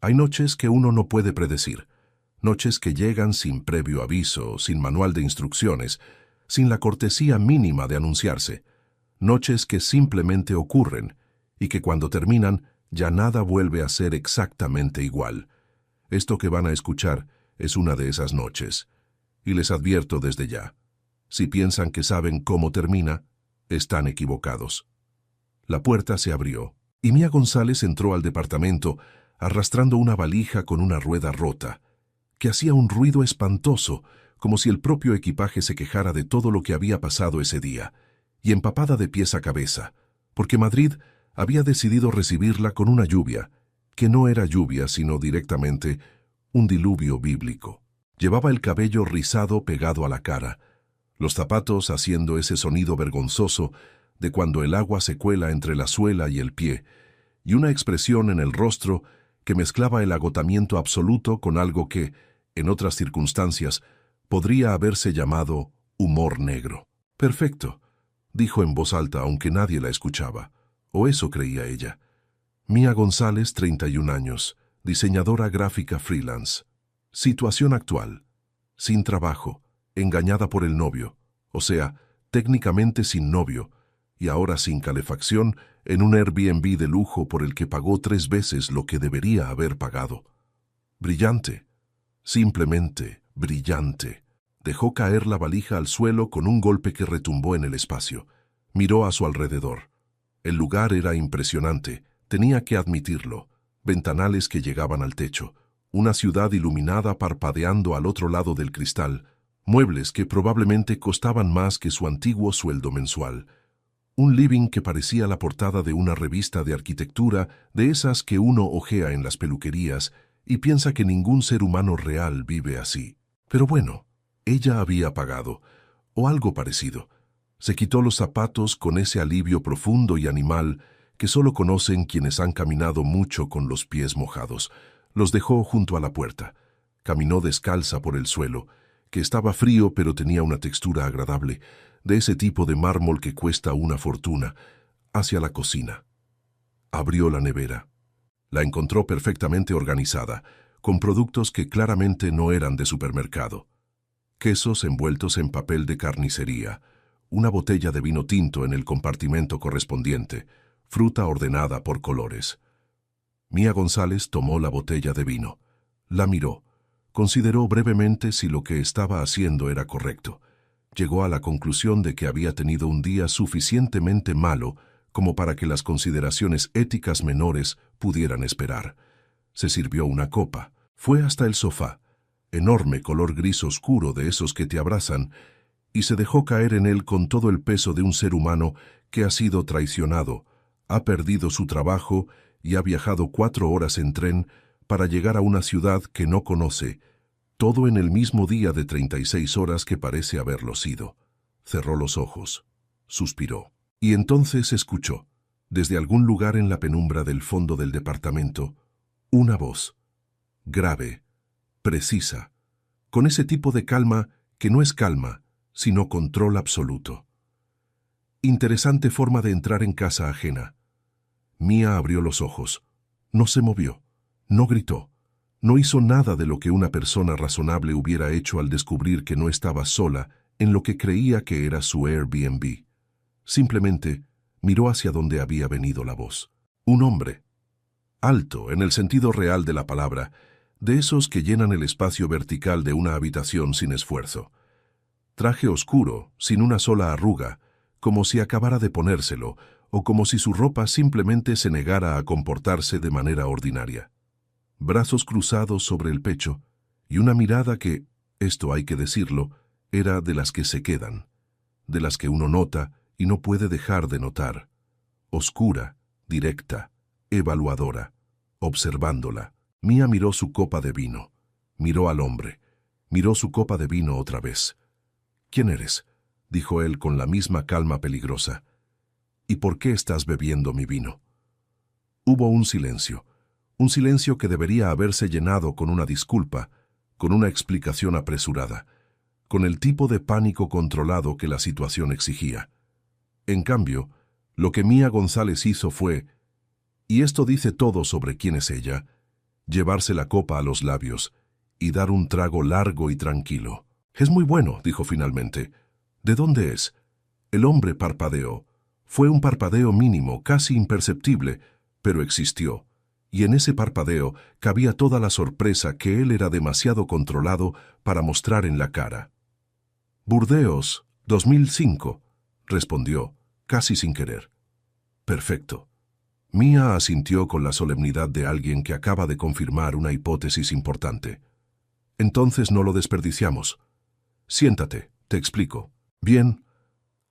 Hay noches que uno no puede predecir, noches que llegan sin previo aviso, sin manual de instrucciones, sin la cortesía mínima de anunciarse, noches que simplemente ocurren y que cuando terminan ya nada vuelve a ser exactamente igual. Esto que van a escuchar es una de esas noches, y les advierto desde ya, si piensan que saben cómo termina, están equivocados. La puerta se abrió, y Mía González entró al departamento arrastrando una valija con una rueda rota, que hacía un ruido espantoso, como si el propio equipaje se quejara de todo lo que había pasado ese día, y empapada de pies a cabeza, porque Madrid había decidido recibirla con una lluvia, que no era lluvia sino directamente un diluvio bíblico. Llevaba el cabello rizado pegado a la cara, los zapatos haciendo ese sonido vergonzoso de cuando el agua se cuela entre la suela y el pie, y una expresión en el rostro que mezclaba el agotamiento absoluto con algo que, en otras circunstancias, podría haberse llamado humor negro. «Perfecto», dijo en voz alta aunque nadie la escuchaba, o eso creía ella. Mía González, 31 años, diseñadora gráfica freelance. Situación actual: sin trabajo, engañada por el novio, o sea, técnicamente sin novio, y ahora sin calefacción en un Airbnb de lujo por el que pagó 3 veces lo que debería haber pagado. Brillante, simplemente brillante. Dejó caer la valija al suelo con un golpe que retumbó en el espacio. Miró a su alrededor. El lugar era impresionante, tenía que admitirlo. Ventanales que llegaban al techo, una ciudad iluminada parpadeando al otro lado del cristal, muebles que probablemente costaban más que su antiguo sueldo mensual. Un living que parecía la portada de una revista de arquitectura, de esas que uno hojea en las peluquerías y piensa que ningún ser humano real vive así. Pero bueno, ella había pagado, o algo parecido. Se quitó los zapatos con ese alivio profundo y animal que solo conocen quienes han caminado mucho con los pies mojados. Los dejó junto a la puerta. Caminó descalza por el suelo, que estaba frío pero tenía una textura agradable, de ese tipo de mármol que cuesta una fortuna, hacia la cocina. Abrió la nevera. La encontró perfectamente organizada, con productos que claramente no eran de supermercado. Quesos envueltos en papel de carnicería, una botella de vino tinto en el compartimento correspondiente, fruta ordenada por colores. Mía González tomó la botella de vino, la miró, consideró brevemente si lo que estaba haciendo era correcto. Llegó a la conclusión de que había tenido un día suficientemente malo como para que las consideraciones éticas menores pudieran esperar. Se sirvió una copa, fue hasta el sofá, enorme color gris oscuro de esos que te abrazan, y se dejó caer en él con todo el peso de un ser humano que ha sido traicionado, ha perdido su trabajo y ha viajado 4 horas en tren para llegar a una ciudad que no conoce, todo en el mismo día de 36 horas que parece haberlo sido. Cerró los ojos, suspiró, y entonces escuchó, desde algún lugar en la penumbra del fondo del departamento, una voz, grave, precisa, con ese tipo de calma que no es calma, sino control absoluto. Interesante forma de entrar en casa ajena. Mía abrió los ojos. No se movió, no gritó, no hizo nada de lo que una persona razonable hubiera hecho al descubrir que no estaba sola en lo que creía que era su Airbnb. Simplemente miró hacia donde había venido la voz. Un hombre, alto en el sentido real de la palabra, de esos que llenan el espacio vertical de una habitación sin esfuerzo. Traje oscuro, sin una sola arruga, como si acabara de ponérselo, o como si su ropa simplemente se negara a comportarse de manera ordinaria. Brazos cruzados sobre el pecho, y una mirada que, esto hay que decirlo, era de las que se quedan, de las que uno nota y no puede dejar de notar. Oscura, directa, evaluadora, observándola. Mía miró su copa de vino, miró al hombre, miró su copa de vino otra vez. «¿Quién eres?», dijo él con la misma calma peligrosa. «¿Y por qué estás bebiendo mi vino?». Hubo un silencio que debería haberse llenado con una disculpa, con una explicación apresurada, con el tipo de pánico controlado que la situación exigía. En cambio, lo que Mía González hizo fue, y esto dice todo sobre quién es ella, llevarse la copa a los labios y dar un trago largo y tranquilo. «Es muy bueno», dijo finalmente. «¿De dónde es?» El hombre parpadeó. Fue un parpadeo mínimo, casi imperceptible, pero existió. Y en ese parpadeo cabía toda la sorpresa que él era demasiado controlado para mostrar en la cara. «Burdeos, 2005», respondió, casi sin querer. «Perfecto». Mia asintió con la solemnidad de alguien que acaba de confirmar una hipótesis importante. «Entonces no lo desperdiciamos. Siéntate, te explico». «Bien».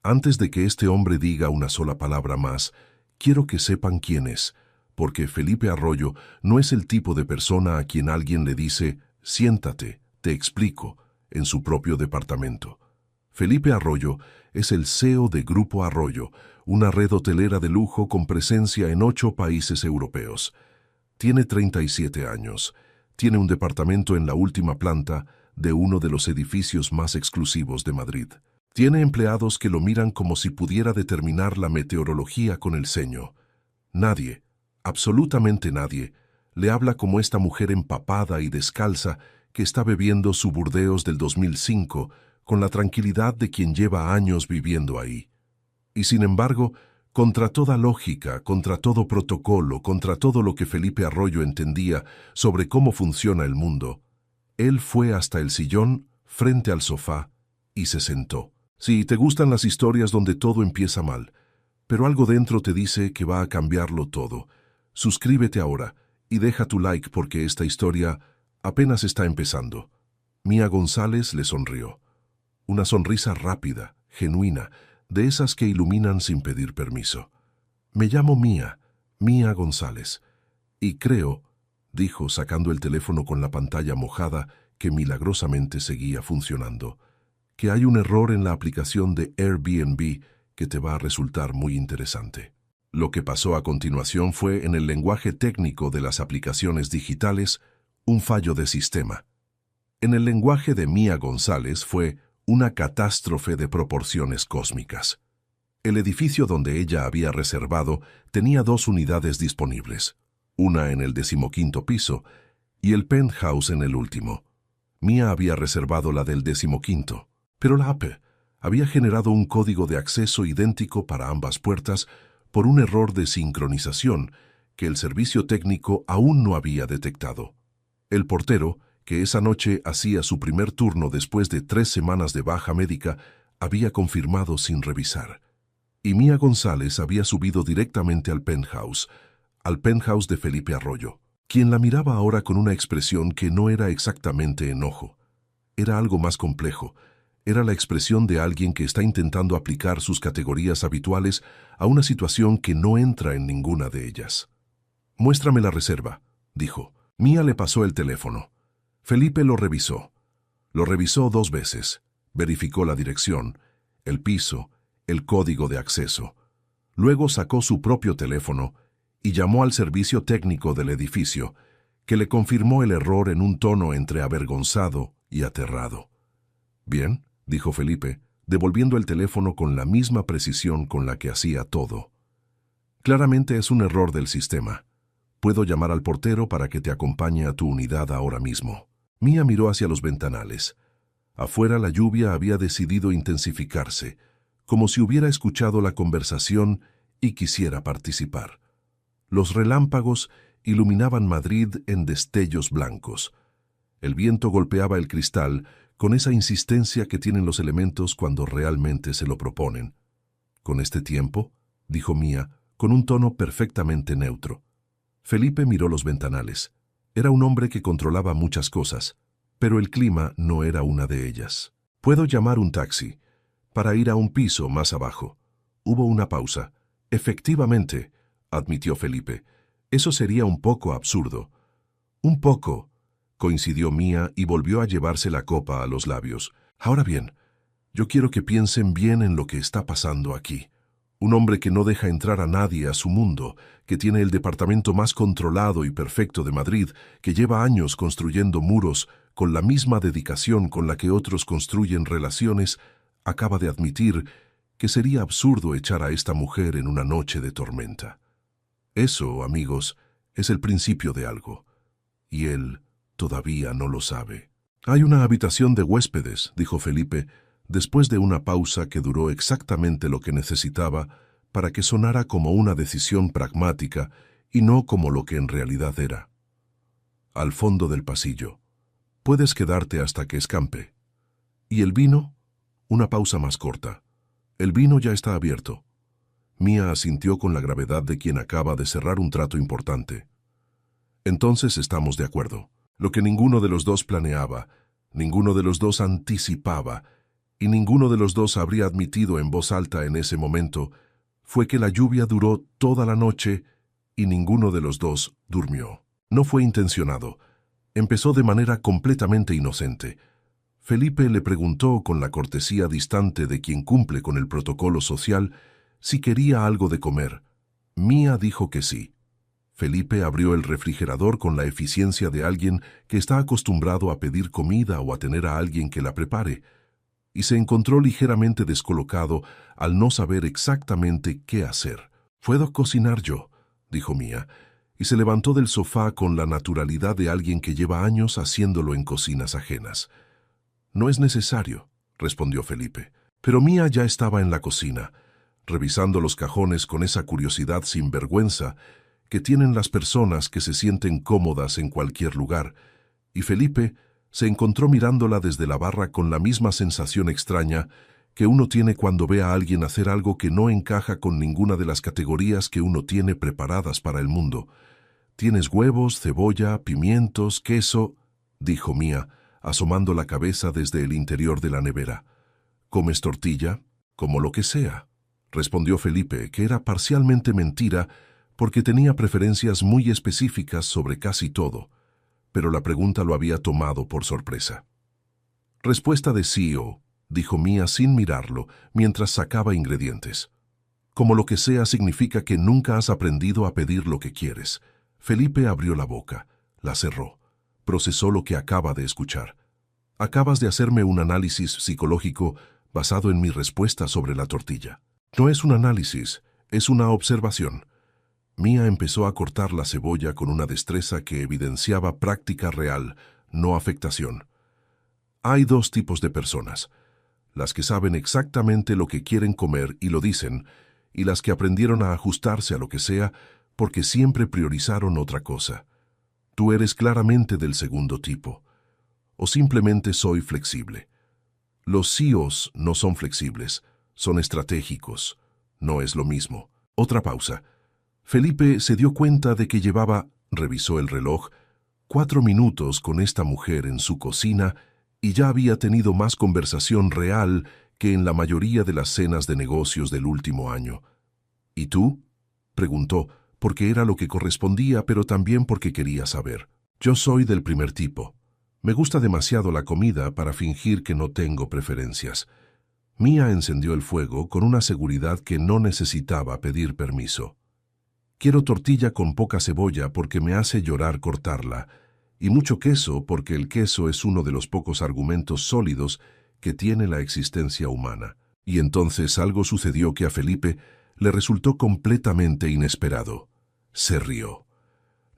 Antes de que este hombre diga una sola palabra más, quiero que sepan quién es, porque Felipe Arroyo no es el tipo de persona a quien alguien le dice, «Siéntate, te explico», en su propio departamento. Felipe Arroyo es el CEO de Grupo Arroyo, una red hotelera de lujo con presencia en 8 países europeos. Tiene 37 años. Tiene un departamento en la última planta de uno de los edificios más exclusivos de Madrid. Tiene empleados que lo miran como si pudiera determinar la meteorología con el ceño. Nadie, absolutamente nadie, le habla como esta mujer empapada y descalza que está bebiendo su Burdeos del 2005 con la tranquilidad de quien lleva años viviendo ahí. Y sin embargo, contra toda lógica, contra todo protocolo, contra todo lo que Felipe Arroyo entendía sobre cómo funciona el mundo, él fue hasta el sillón, frente al sofá, y se sentó. Sí, te gustan las historias donde todo empieza mal, pero algo dentro te dice que va a cambiarlo todo. Suscríbete ahora y deja tu like porque esta historia apenas está empezando. Mia González le sonrió. Una sonrisa rápida, genuina, de esas que iluminan sin pedir permiso. «Me llamo Mia González, y creo», dijo sacando el teléfono con la pantalla mojada que milagrosamente seguía funcionando, «que hay un error en la aplicación de Airbnb que te va a resultar muy interesante». Lo que pasó a continuación fue, en el lenguaje técnico de las aplicaciones digitales, un fallo de sistema. En el lenguaje de Mia González fue una catástrofe de proporciones cósmicas. El edificio donde ella había reservado tenía 2 unidades disponibles, una en el 15º piso y el penthouse en el último. Mia había reservado la del 15º, pero la app había generado un código de acceso idéntico para ambas puertas por un error de sincronización que el servicio técnico aún no había detectado. El portero, que esa noche hacía su primer turno después de 3 semanas de baja médica, había confirmado sin revisar. Y Mia González había subido directamente al penthouse de Felipe Arroyo, quien la miraba ahora con una expresión que no era exactamente enojo. Era algo más complejo. Era la expresión de alguien que está intentando aplicar sus categorías habituales a una situación que no entra en ninguna de ellas. «Muéstrame la reserva», dijo. Mia le pasó el teléfono. Felipe lo revisó. Lo revisó 2 veces. Verificó la dirección, el piso, el código de acceso. Luego sacó su propio teléfono y llamó al servicio técnico del edificio, que le confirmó el error en un tono entre avergonzado y aterrado. «Bien», dijo Felipe, devolviendo el teléfono con la misma precisión con la que hacía todo. «Claramente es un error del sistema. Puedo llamar al portero para que te acompañe a tu unidad ahora mismo». Mia miró hacia los ventanales. Afuera la lluvia había decidido intensificarse, como si hubiera escuchado la conversación y quisiera participar. Los relámpagos iluminaban Madrid en destellos blancos. El viento golpeaba el cristal con esa insistencia que tienen los elementos cuando realmente se lo proponen. «¿Con este tiempo?», dijo Mia, con un tono perfectamente neutro. Felipe miró los ventanales. Era un hombre que controlaba muchas cosas, pero el clima no era una de ellas. «Puedo llamar un taxi para ir a un piso más abajo». Hubo una pausa. «Efectivamente», admitió Felipe. «Eso sería un poco absurdo». «Un poco», coincidió Mia y volvió a llevarse la copa a los labios. «Ahora bien, yo quiero que piensen bien en lo que está pasando aquí. Un hombre que no deja entrar a nadie a su mundo, que tiene el departamento más controlado y perfecto de Madrid, que lleva años construyendo muros con la misma dedicación con la que otros construyen relaciones, acaba de admitir que sería absurdo echar a esta mujer en una noche de tormenta. Eso, amigos, es el principio de algo. y él todavía no lo sabe. Hay una habitación de huéspedes, dijo Felipe, después de una pausa que duró exactamente lo que necesitaba para que sonara como una decisión pragmática y no como lo que en realidad era. Al fondo del pasillo. Puedes quedarte hasta que escampe. ¿Y el vino? Una pausa más corta. El vino ya está abierto. Mía asintió con la gravedad de quien acaba de cerrar un trato importante. Entonces estamos de acuerdo. Lo que ninguno de los dos planeaba, ninguno de los dos anticipaba, y ninguno de los dos habría admitido en voz alta en ese momento, fue que la lluvia duró toda la noche y ninguno de los dos durmió. No fue intencionado. Empezó de manera completamente inocente. Felipe le preguntó con la cortesía distante de quien cumple con el protocolo social si quería algo de comer. Mía dijo que sí. Felipe abrió el refrigerador con la eficiencia de alguien que está acostumbrado a pedir comida o a tener a alguien que la prepare, y se encontró ligeramente descolocado al no saber exactamente qué hacer. «¿Puedo cocinar yo?», dijo Mía, y se levantó del sofá con la naturalidad de alguien que lleva años haciéndolo en cocinas ajenas. «No es necesario», respondió Felipe. Pero Mía ya estaba en la cocina, revisando los cajones con esa curiosidad sin vergüenza que tienen las personas que se sienten cómodas en cualquier lugar, y Felipe se encontró mirándola desde la barra con la misma sensación extraña que uno tiene cuando ve a alguien hacer algo que no encaja con ninguna de las categorías que uno tiene preparadas para el mundo. «¿Tienes huevos, cebolla, pimientos, queso?», dijo Mía, asomando la cabeza desde el interior de la nevera. «¿Comes tortilla?». «Como lo que sea», respondió Felipe, que era parcialmente mentira porque tenía preferencias muy específicas sobre casi todo, pero la pregunta lo había tomado por sorpresa. «Respuesta de sí o», dijo Mía sin mirarlo, mientras sacaba ingredientes. «Como lo que sea» significa que nunca has aprendido a pedir lo que quieres. Felipe abrió la boca, la cerró, procesó lo que acaba de escuchar. «Acabas de hacerme un análisis psicológico basado en mi respuesta sobre la tortilla». «No es un análisis, es una observación». Mía empezó a cortar la cebolla con una destreza que evidenciaba práctica real, no afectación. «Hay dos tipos de personas: las que saben exactamente lo que quieren comer y lo dicen, y las que aprendieron a ajustarse a lo que sea porque siempre priorizaron otra cosa. Tú eres claramente del segundo tipo. O simplemente soy flexible. Los CEOs no son flexibles, son estratégicos. No es lo mismo». Otra pausa. Felipe se dio cuenta de que revisó el reloj, 4 minutos con esta mujer en su cocina y ya había tenido más conversación real que en la mayoría de las cenas de negocios del último año. «¿Y tú?», preguntó, porque era lo que correspondía, pero también porque quería saber. «Yo soy del primer tipo. Me gusta demasiado la comida para fingir que no tengo preferencias». Mía encendió el fuego con una seguridad que no necesitaba pedir permiso. «Quiero tortilla con poca cebolla porque me hace llorar cortarla, y mucho queso porque el queso es uno de los pocos argumentos sólidos que tiene la existencia humana». Y entonces algo sucedió que a Felipe le resultó completamente inesperado. Se rió.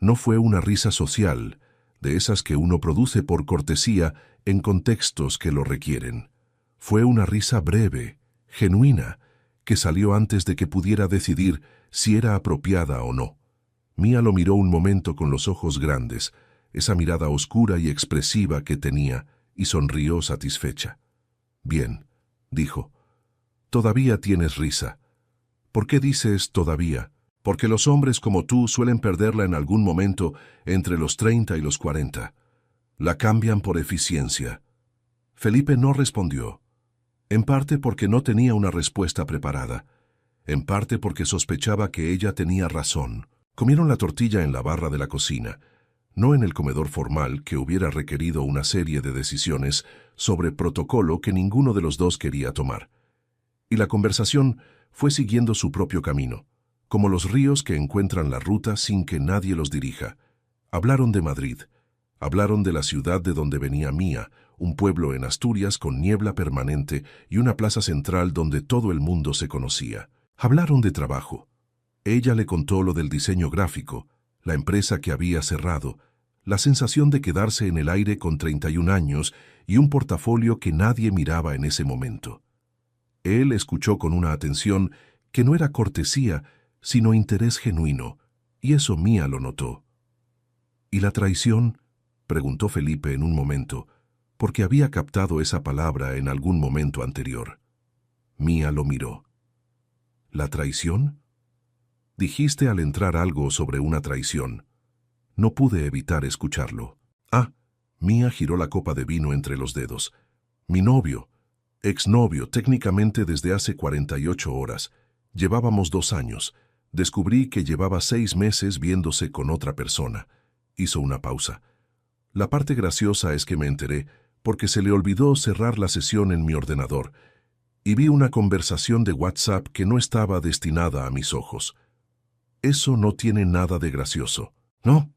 No fue una risa social, de esas que uno produce por cortesía en contextos que lo requieren. Fue una risa breve, genuina, que salió antes de que pudiera decidir si era apropiada o no. Mía lo miró un momento con los ojos grandes, esa mirada oscura y expresiva que tenía, y sonrió satisfecha. «Bien», dijo. «Todavía tienes risa». «¿Por qué dices todavía?». «Porque los hombres como tú suelen perderla en algún momento entre los 30 y los 40. La cambian por eficiencia». Felipe no respondió. En parte porque no tenía una respuesta preparada. En parte porque sospechaba que ella tenía razón. Comieron la tortilla en la barra de la cocina, no en el comedor formal que hubiera requerido una serie de decisiones sobre protocolo que ninguno de los dos quería tomar. Y la conversación fue siguiendo su propio camino, como los ríos que encuentran la ruta sin que nadie los dirija. Hablaron de Madrid, hablaron de la ciudad de donde venía Mía, un pueblo en Asturias con niebla permanente y una plaza central donde todo el mundo se conocía. Hablaron de trabajo. Ella le contó lo del diseño gráfico, la empresa que había cerrado, la sensación de quedarse en el aire con 31 años y un portafolio que nadie miraba en ese momento. Él escuchó con una atención que no era cortesía, sino interés genuino, y eso Mía lo notó. ¿Y la traición?, preguntó Felipe en un momento, porque había captado esa palabra en algún momento anterior. Mía lo miró. ¿La traición? Dijiste al entrar algo sobre una traición. No pude evitar escucharlo. Ah, Mía giró la copa de vino entre los dedos. Mi novio, exnovio, técnicamente desde hace 48 horas. Llevábamos 2 años. Descubrí que llevaba 6 meses viéndose con otra persona. Hizo una pausa. La parte graciosa es que me enteré porque se le olvidó cerrar la sesión en mi ordenador y vi una conversación de WhatsApp que no estaba destinada a mis ojos. Eso no tiene nada de gracioso. No,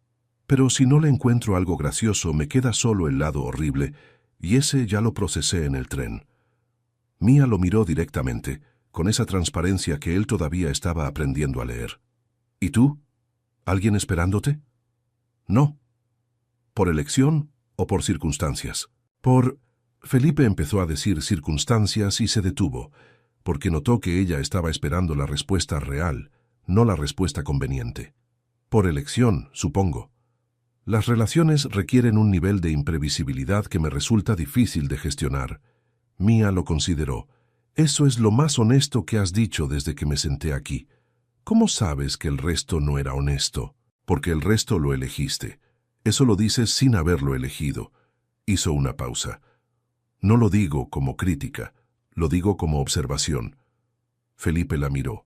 pero si no le encuentro algo gracioso me queda solo el lado horrible y ese ya lo procesé en el tren. Mía lo miró directamente, con esa transparencia que él todavía estaba aprendiendo a leer. ¿Y tú? ¿Alguien esperándote? No. ¿Por elección o por circunstancias? Felipe empezó a decir circunstancias y se detuvo, porque notó que ella estaba esperando la respuesta real, no la respuesta conveniente. Por elección, supongo. Las relaciones requieren un nivel de imprevisibilidad que me resulta difícil de gestionar. Mía lo consideró. Eso es lo más honesto que has dicho desde que me senté aquí. ¿Cómo sabes que el resto no era honesto? Porque el resto lo elegiste. Eso lo dices sin haberlo elegido. Hizo una pausa. No lo digo como crítica, lo digo como observación. Felipe la miró.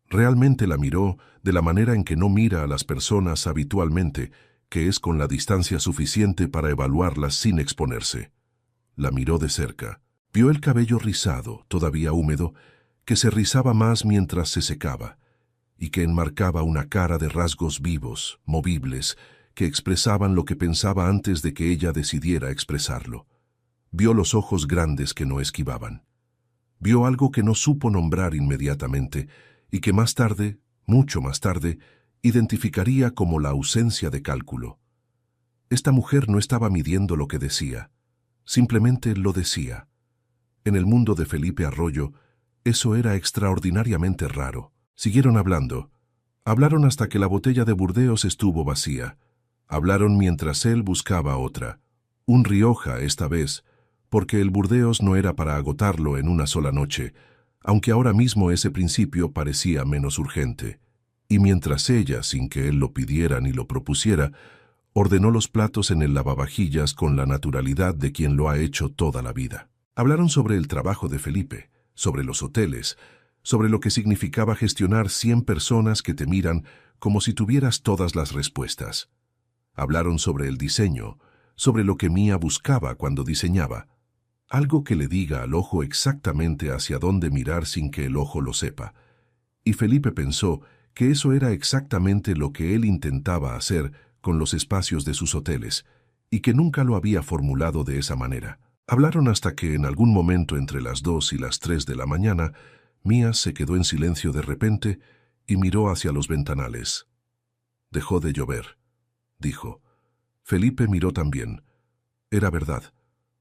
Realmente la miró de la manera en que no mira a las personas habitualmente, que es con la distancia suficiente para evaluarlas sin exponerse. La miró de cerca. Vio el cabello rizado, todavía húmedo, que se rizaba más mientras se secaba, y que enmarcaba una cara de rasgos vivos, movibles, que expresaban lo que pensaba antes de que ella decidiera expresarlo. Vio los ojos grandes que no esquivaban. Vio algo que no supo nombrar inmediatamente y que más tarde, mucho más tarde, identificaría como la ausencia de cálculo. Esta mujer no estaba midiendo lo que decía, simplemente lo decía. En el mundo de Felipe Arroyo, eso era extraordinariamente raro. Siguieron hablando. Hablaron hasta que la botella de Burdeos estuvo vacía. Hablaron mientras él buscaba otra. Un Rioja esta vez, porque el Burdeos no era para agotarlo en una sola noche, aunque ahora mismo ese principio parecía menos urgente. Y mientras ella, sin que él lo pidiera ni lo propusiera, ordenó los platos en el lavavajillas con la naturalidad de quien lo ha hecho toda la vida. Hablaron sobre el trabajo de Felipe, sobre los hoteles, sobre lo que significaba gestionar 100 personas que te miran como si tuvieras todas las respuestas. Hablaron sobre el diseño, sobre lo que Mía buscaba cuando diseñaba, algo que le diga al ojo exactamente hacia dónde mirar sin que el ojo lo sepa. Y Felipe pensó que eso era exactamente lo que él intentaba hacer con los espacios de sus hoteles, y que nunca lo había formulado de esa manera. Hablaron hasta que en algún momento entre las 2 y las 3 de la mañana, Mía se quedó en silencio de repente y miró hacia los ventanales. Dejó de llover, dijo. Felipe miró también. Era verdad.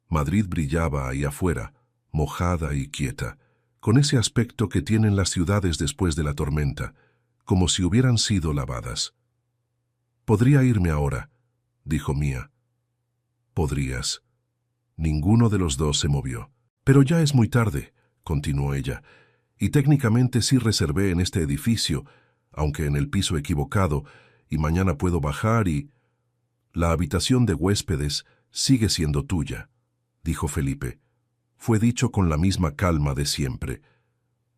Madrid brillaba ahí afuera, mojada y quieta, con ese aspecto que tienen las ciudades después de la tormenta, como si hubieran sido lavadas. «Podría irme ahora», dijo Mía. «Podrías». Ninguno de los dos se movió. «Pero ya es muy tarde», continuó ella, «y técnicamente sí reservé en este edificio, aunque en el piso equivocado, y mañana puedo bajar y...» «La habitación de huéspedes sigue siendo tuya», dijo Felipe. Fue dicho con la misma calma de siempre.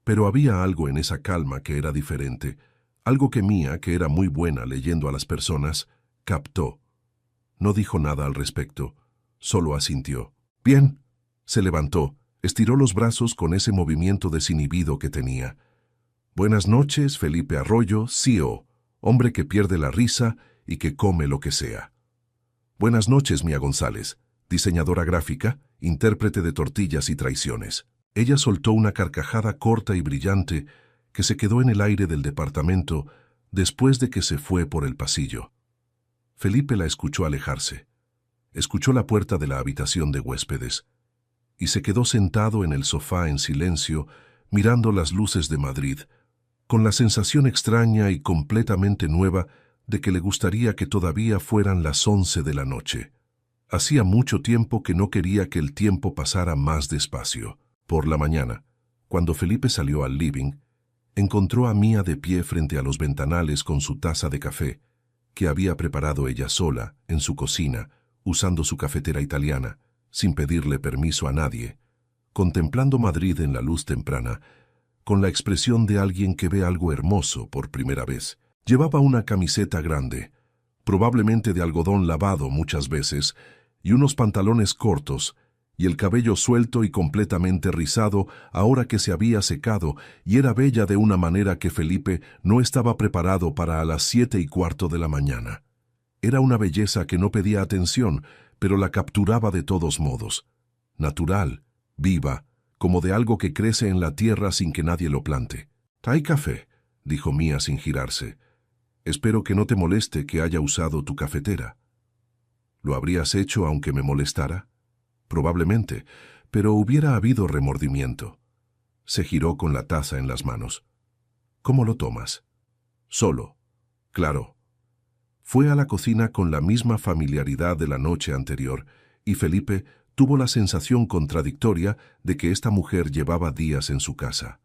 Pero había algo en esa calma que era diferente, algo que Mía, que era muy buena leyendo a las personas, captó. No dijo nada al respecto, solo asintió. «Bien». Se levantó, estiró los brazos con ese movimiento desinhibido que tenía. «Buenas noches, Felipe Arroyo, CEO, hombre que pierde la risa y que come lo que sea». «Buenas noches, Mía González, diseñadora gráfica, intérprete de tortillas y traiciones». Ella soltó una carcajada corta y brillante que se quedó en el aire del departamento después de que se fue por el pasillo. Felipe la escuchó alejarse. Escuchó la puerta de la habitación de huéspedes y se quedó sentado en el sofá en silencio, mirando las luces de Madrid, con la sensación extraña y completamente nueva de que le gustaría que todavía fueran las 11 de la noche. Hacía mucho tiempo que no quería que el tiempo pasara más despacio. Por la mañana, cuando Felipe salió al living, encontró a Mía de pie frente a los ventanales con su taza de café, que había preparado ella sola, en su cocina, usando su cafetera italiana, sin pedirle permiso a nadie, contemplando Madrid en la luz temprana, con la expresión de alguien que ve algo hermoso por primera vez. Llevaba una camiseta grande, probablemente de algodón lavado muchas veces, y unos pantalones cortos, y el cabello suelto y completamente rizado ahora que se había secado, y era bella de una manera que Felipe no estaba preparado para a las 7:15 de la mañana. Era una belleza que no pedía atención, pero la capturaba de todos modos. Natural, viva, como de algo que crece en la tierra sin que nadie lo plante. «¿Hay café?», dijo Mía sin girarse. «Espero que no te moleste que haya usado tu cafetera». «¿Lo habrías hecho aunque me molestara?» «Probablemente, pero hubiera habido remordimiento». Se giró con la taza en las manos. «¿Cómo lo tomas?» «Solo». «Claro». Fue a la cocina con la misma familiaridad de la noche anterior, y Felipe tuvo la sensación contradictoria de que esta mujer llevaba días en su casa.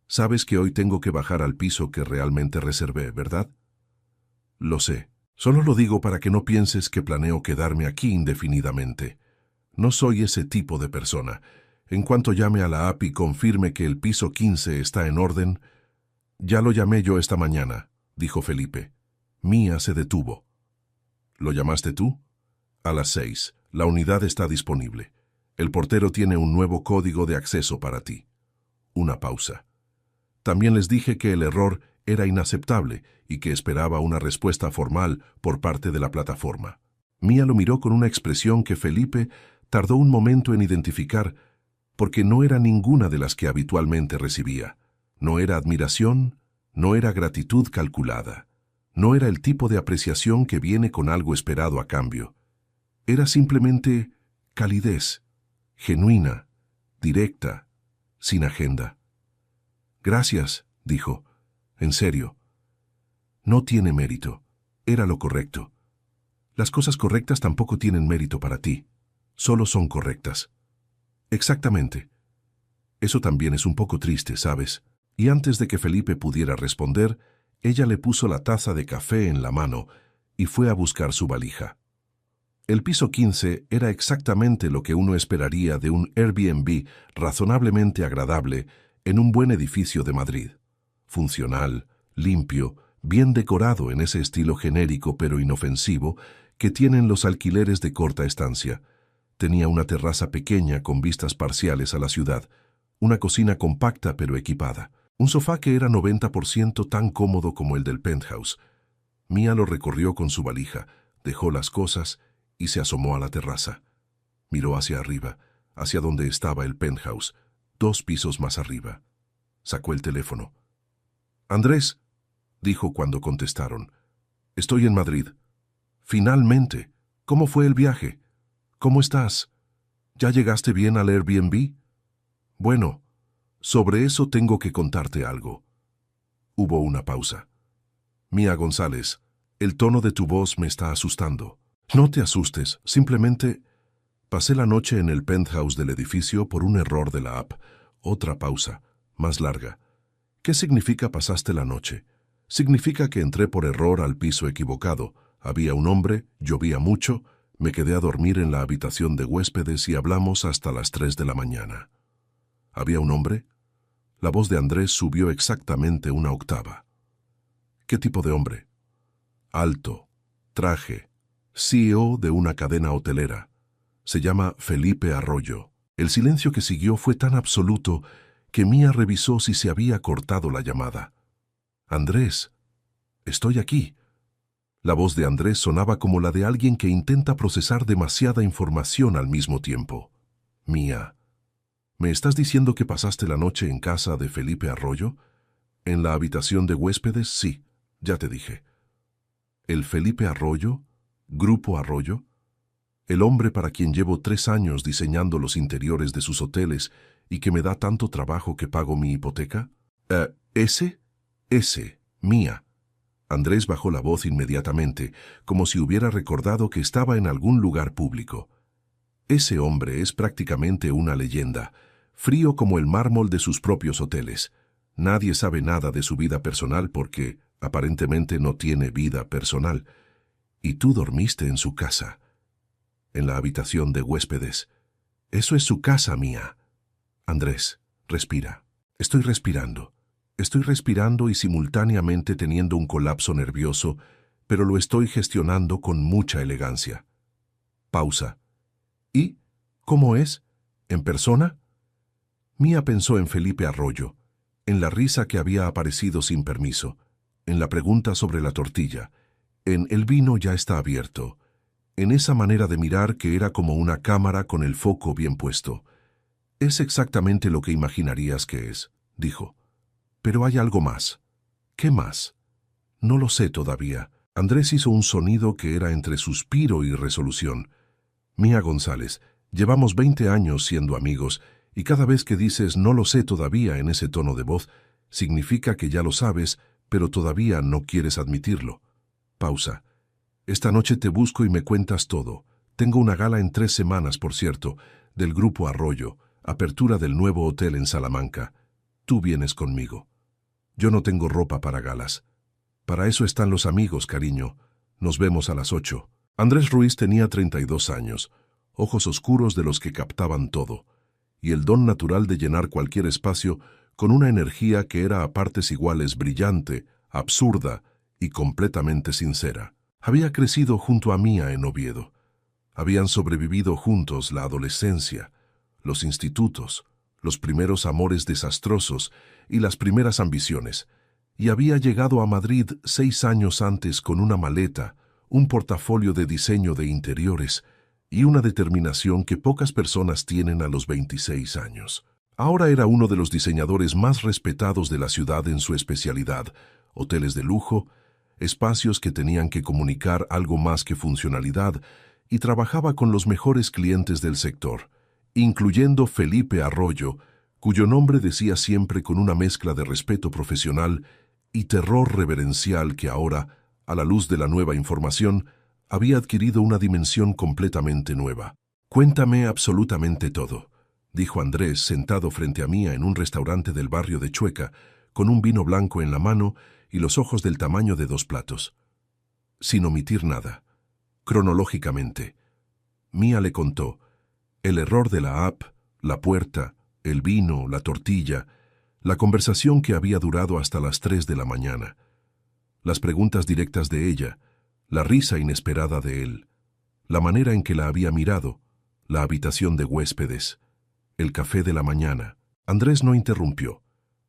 «Sabes que hoy tengo que bajar al piso que realmente reservé, ¿verdad?» «Lo sé. Solo lo digo para que no pienses que planeo quedarme aquí indefinidamente. No soy ese tipo de persona. En cuanto llame a la app y confirme que el piso 15 está en orden...» «Ya lo llamé yo esta mañana», dijo Felipe. Mía se detuvo. «¿Lo llamaste tú?» «A las 6. La unidad está disponible. El portero tiene un nuevo código de acceso para ti». Una pausa. «También les dije que el error era inaceptable y que esperaba una respuesta formal por parte de la plataforma». Mía lo miró con una expresión que Felipe tardó un momento en identificar, porque no era ninguna de las que habitualmente recibía. No era admiración, no era gratitud calculada. No era el tipo de apreciación que viene con algo esperado a cambio. Era simplemente calidez, genuina, directa, sin agenda. «Gracias», dijo. «En serio. No tiene mérito. Era lo correcto. Las cosas correctas tampoco tienen mérito para ti. Solo son correctas». «Exactamente. Eso también es un poco triste, ¿sabes?» Y antes de que Felipe pudiera responder, ella le puso la taza de café en la mano y fue a buscar su valija. El piso 15 era exactamente lo que uno esperaría de un Airbnb razonablemente agradable en un buen edificio de Madrid. Funcional, limpio, bien decorado en ese estilo genérico pero inofensivo que tienen los alquileres de corta estancia. Tenía una terraza pequeña con vistas parciales a la ciudad, una cocina compacta pero equipada. Un sofá que era 90% tan cómodo como el del penthouse. Mía lo recorrió con su valija, dejó las cosas y se asomó a la terraza. Miró hacia arriba, hacia donde estaba el penthouse, 2 pisos más arriba. Sacó el teléfono. «Andrés», dijo cuando contestaron. «Estoy en Madrid». «Finalmente. ¿Cómo fue el viaje? ¿Cómo estás? ¿Ya llegaste bien al Airbnb?» «Bueno, sobre eso tengo que contarte algo». Hubo una pausa. «Mía González, el tono de tu voz me está asustando». «No te asustes, simplemente pasé la noche en el penthouse del edificio por un error de la app». Otra pausa, más larga. «¿Qué significa pasaste la noche?» «Significa que entré por error al piso equivocado. Había un hombre, llovía mucho, me quedé a dormir en la habitación de huéspedes y hablamos hasta las 3 de la mañana». «¿Había un hombre?» La voz de Andrés subió exactamente una octava. «¿Qué tipo de hombre?» «Alto, traje, CEO de una cadena hotelera. Se llama Felipe Arroyo». El silencio que siguió fue tan absoluto que Mía revisó si se había cortado la llamada. «Andrés, estoy aquí». La voz de Andrés sonaba como la de alguien que intenta procesar demasiada información al mismo tiempo. «Mía, ¿me estás diciendo que pasaste la noche en casa de Felipe Arroyo? ¿En la habitación de huéspedes? Sí, ya te dije». ¿El Felipe Arroyo? ¿Grupo Arroyo? El hombre para quien llevo 3 años diseñando los interiores de sus hoteles y que me da tanto trabajo que pago mi hipoteca. Ese, Mía. Andrés bajó la voz inmediatamente, como si hubiera recordado que estaba en algún lugar público. Ese hombre es prácticamente una leyenda, frío como el mármol de sus propios hoteles. Nadie sabe nada de su vida personal porque, aparentemente, no tiene vida personal. Y tú dormiste en su casa, en la habitación de huéspedes. Eso es su casa, Mía. Andrés, respira. Estoy respirando. Estoy respirando y simultáneamente teniendo un colapso nervioso, pero lo estoy gestionando con mucha elegancia. Pausa. ¿Y cómo es? ¿En persona? Mía pensó en Felipe Arroyo, en la risa que había aparecido sin permiso, en la pregunta sobre la tortilla, en el vino ya está abierto, en esa manera de mirar que era como una cámara con el foco bien puesto. Es exactamente lo que imaginarías que es, dijo. Pero hay algo más. ¿Qué más? No lo sé todavía. Andrés hizo un sonido que era entre suspiro y resolución. Mía González, llevamos 20 años siendo amigos, y cada vez que dices no lo sé todavía en ese tono de voz, significa que ya lo sabes, pero todavía no quieres admitirlo. Pausa. Esta noche te busco y me cuentas todo. Tengo una gala en 3 semanas, por cierto, del Grupo Arroyo, apertura del nuevo hotel en Salamanca. Tú vienes conmigo. Yo no tengo ropa para galas. Para eso están los amigos, cariño. Nos vemos a las 8. Andrés Ruiz tenía 32 años, ojos oscuros de los que captaban todo, y el don natural de llenar cualquier espacio con una energía que era a partes iguales brillante, absurda y completamente sincera. Había crecido junto a Mía en Oviedo. Habían sobrevivido juntos la adolescencia, los institutos, los primeros amores desastrosos y las primeras ambiciones, y había llegado a Madrid 6 años antes con una maleta, un portafolio de diseño de interiores y una determinación que pocas personas tienen a los 26 años. Ahora era uno de los diseñadores más respetados de la ciudad en su especialidad, hoteles de lujo, espacios que tenían que comunicar algo más que funcionalidad, y trabajaba con los mejores clientes del sector, incluyendo Felipe Arroyo, cuyo nombre decía siempre con una mezcla de respeto profesional y terror reverencial que ahora, a la luz de la nueva información, había adquirido una dimensión completamente nueva. «Cuéntame absolutamente todo», dijo Andrés sentado frente a Mía en un restaurante del barrio de Chueca, con un vino blanco en la mano y los ojos del tamaño de 2 platos. Sin omitir nada. Cronológicamente. Mía le contó el error de la app, la puerta, el vino, la tortilla, la conversación que había durado hasta las 3 de la mañana, las preguntas directas de ella, la risa inesperada de él, la manera en que la había mirado, la habitación de huéspedes, el café de la mañana. Andrés no interrumpió,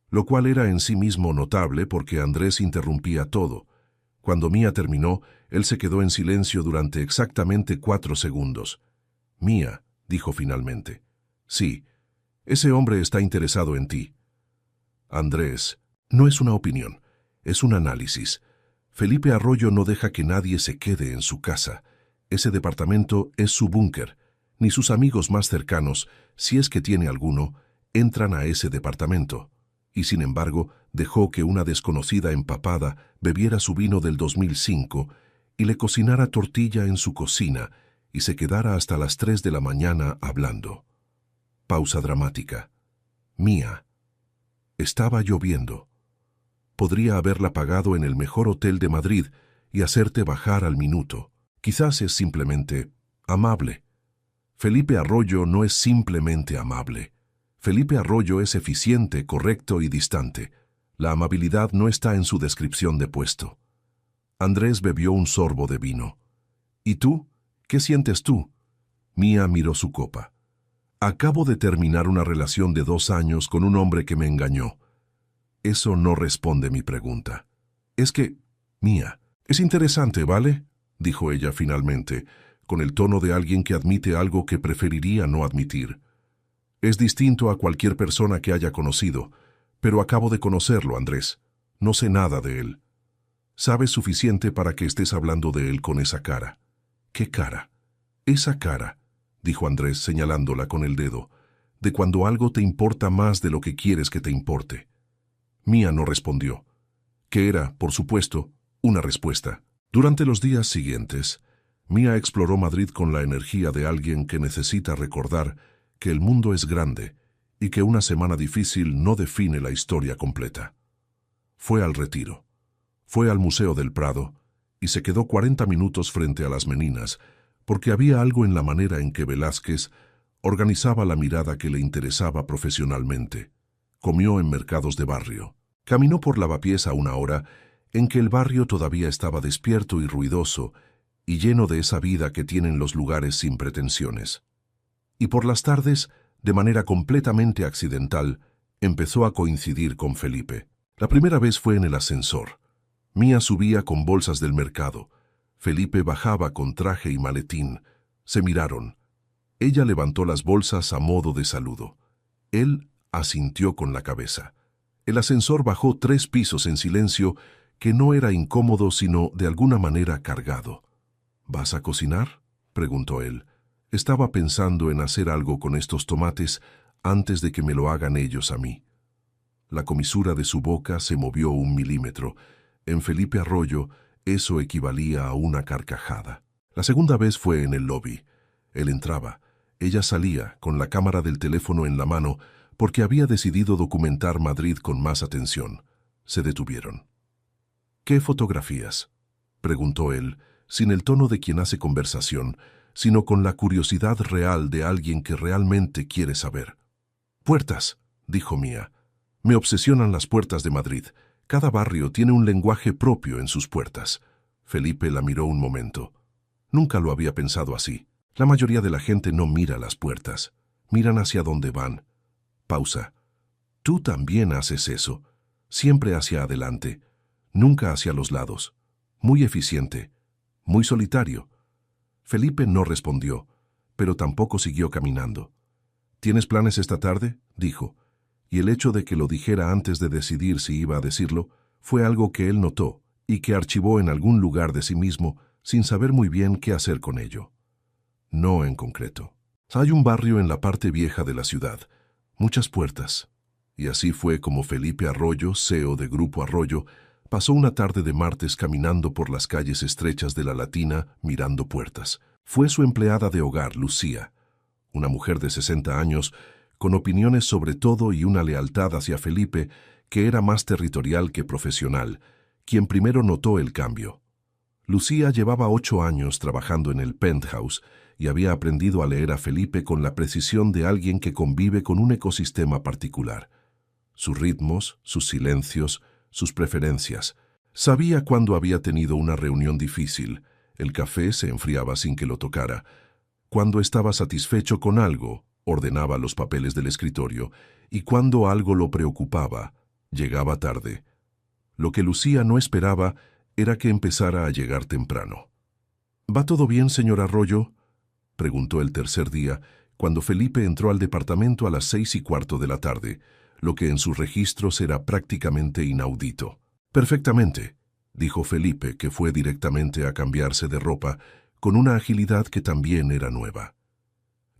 lo cual era en sí mismo notable porque Andrés interrumpía todo. Cuando Mía terminó, él se quedó en silencio durante exactamente 4 segundos. «Mía», dijo finalmente. «Sí, ese hombre está interesado en ti». «Andrés, no es una opinión, es un análisis. Felipe Arroyo no deja que nadie se quede en su casa. Ese departamento es su búnker. Ni sus amigos más cercanos, si es que tiene alguno, entran a ese departamento. Y sin embargo, dejó que una desconocida empapada bebiera su vino del 2005 y le cocinara tortilla en su cocina y se quedara hasta las 3 de la mañana hablando». Pausa dramática. «Mía, estaba lloviendo. Podría haberla pagado en el mejor hotel de Madrid y hacerte bajar al minuto. Quizás es simplemente amable. Felipe Arroyo no es simplemente amable. Felipe Arroyo es eficiente, correcto y distante. La amabilidad no está en su descripción de puesto». Andrés bebió un sorbo de vino. «¿Y tú? ¿Qué sientes tú?» Mía miró su copa. «Acabo de terminar una relación de 2 años con un hombre que me engañó». «Eso no responde mi pregunta». «Es que, Mía, es interesante, ¿vale?», dijo ella finalmente, con el tono de alguien que admite algo que preferiría no admitir. «Es distinto a cualquier persona que haya conocido, pero acabo de conocerlo, Andrés. No sé nada de él». Sabes suficiente para que estés hablando de él con esa cara. ¿Qué cara? Esa cara, dijo Andrés señalándola con el dedo, de cuando algo te importa más de lo que quieres que te importe. Mía no respondió, que era, por supuesto, una respuesta. Durante los días siguientes, Mía exploró Madrid con la energía de alguien que necesita recordar que el mundo es grande y que una semana difícil no define la historia completa. Fue al Retiro, fue al Museo del Prado y se quedó 40 minutos frente a las Meninas, porque había algo en la manera en que Velázquez organizaba la mirada que le interesaba profesionalmente. Comió en mercados de barrio. Caminó por Lavapiés a una hora en que el barrio todavía estaba despierto y ruidoso y lleno de esa vida que tienen los lugares sin pretensiones. Y por las tardes, de manera completamente accidental, empezó a coincidir con Felipe. La primera vez fue en el ascensor. Mía subía con bolsas del mercado. Felipe bajaba con traje y maletín. Se miraron. Ella levantó las bolsas a modo de saludo. Él asintió con la cabeza. El ascensor bajó 3 pisos en silencio, que no era incómodo sino de alguna manera cargado. ¿Vas a cocinar?, preguntó él. Estaba pensando en hacer algo con estos tomates antes de que me lo hagan ellos a mí. La comisura de su boca se movió 1 milímetro. En Felipe Arroyo, eso equivalía a una carcajada. La segunda vez fue en el lobby. Él entraba. Ella salía, con la cámara del teléfono en la mano, porque había decidido documentar Madrid con más atención. Se detuvieron. ¿Qué fotografías?, preguntó él, sin el tono de quien hace conversación, sino con la curiosidad real de alguien que realmente quiere saber. Puertas, dijo Mía. Me obsesionan las puertas de Madrid. Cada barrio tiene un lenguaje propio en sus puertas. Felipe la miró un momento. Nunca lo había pensado así. La mayoría de la gente no mira las puertas. Miran hacia dónde van. Pausa. Tú también haces eso. Siempre hacia adelante. Nunca hacia los lados. Muy eficiente. Muy solitario. Felipe no respondió, pero tampoco siguió caminando. ¿Tienes planes esta tarde?, dijo, y el hecho de que lo dijera antes de decidir si iba a decirlo fue algo que él notó y que archivó en algún lugar de sí mismo sin saber muy bien qué hacer con ello. No en concreto. Hay un barrio en la parte vieja de la ciudad, muchas puertas. Y así fue como Felipe Arroyo, CEO de Grupo Arroyo, pasó una tarde de martes caminando por las calles estrechas de la Latina mirando puertas. Fue su empleada de hogar, Lucía, una mujer de 60 años, con opiniones sobre todo y una lealtad hacia Felipe que era más territorial que profesional, quien primero notó el cambio. Lucía llevaba 8 años trabajando en el Penthouse y había aprendido a leer a Felipe con la precisión de alguien que convive con un ecosistema particular. Sus ritmos, sus silencios, sus preferencias. Sabía cuándo había tenido una reunión difícil, el café se enfriaba sin que lo tocara. Cuando estaba satisfecho con algo, ordenaba los papeles del escritorio, y cuando algo lo preocupaba, llegaba tarde. Lo que Lucía no esperaba era que empezara a llegar temprano. ¿Va todo bien, señor Arroyo?, preguntó el tercer día, cuando Felipe entró al departamento a las 6:15 de la tarde, lo que en sus registros era prácticamente inaudito. Perfectamente, dijo Felipe, que fue directamente a cambiarse de ropa, con una agilidad que también era nueva.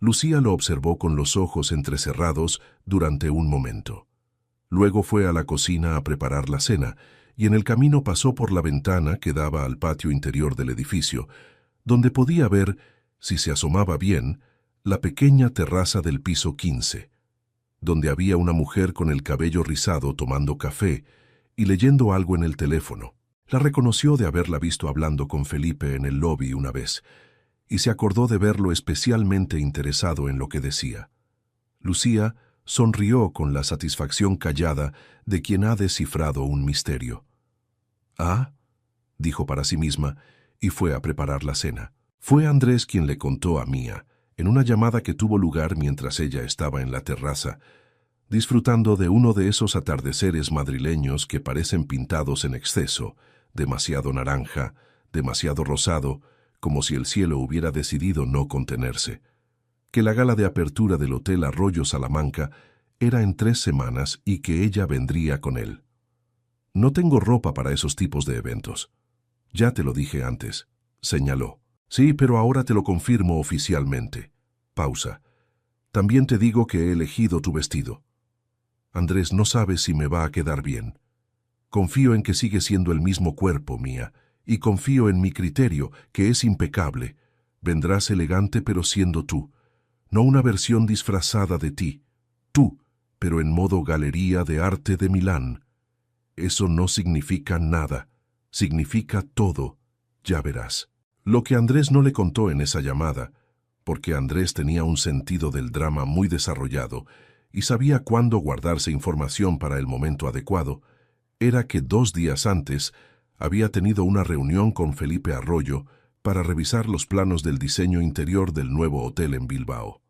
Lucía lo observó con los ojos entrecerrados durante un momento. Luego fue a la cocina a preparar la cena, y en el camino pasó por la ventana que daba al patio interior del edificio, donde podía ver, si se asomaba bien, la pequeña terraza del piso 15, donde había una mujer con el cabello rizado tomando café y leyendo algo en el teléfono. La reconoció de haberla visto hablando con Felipe en el lobby una vez, y se acordó de verlo especialmente interesado en lo que decía. Lucía sonrió con la satisfacción callada de quien ha descifrado un misterio. «Ah», dijo para sí misma, y fue a preparar la cena. Fue Andrés quien le contó a Mía, en una llamada que tuvo lugar mientras ella estaba en la terraza, disfrutando de uno de esos atardeceres madrileños que parecen pintados en exceso, demasiado naranja, demasiado rosado, como si el cielo hubiera decidido no contenerse. Que la gala de apertura del Hotel Arroyo Salamanca era en 3 semanas y que ella vendría con él. No tengo ropa para esos tipos de eventos. Ya te lo dije antes, señaló. Sí, pero ahora te lo confirmo oficialmente. Pausa. También te digo que he elegido tu vestido. Andrés, no sabes si me va a quedar bien. Confío en que sigue siendo el mismo cuerpo, Mía, y confío en mi criterio, que es impecable. Vendrás elegante pero siendo tú, no una versión disfrazada de ti. Tú, pero en modo Galería de Arte de Milán. Eso no significa nada, significa todo, ya verás. Lo que Andrés no le contó en esa llamada, porque Andrés tenía un sentido del drama muy desarrollado y sabía cuándo guardarse información para el momento adecuado, era que 2 días antes había tenido una reunión con Felipe Arroyo para revisar los planos del diseño interior del nuevo hotel en Bilbao.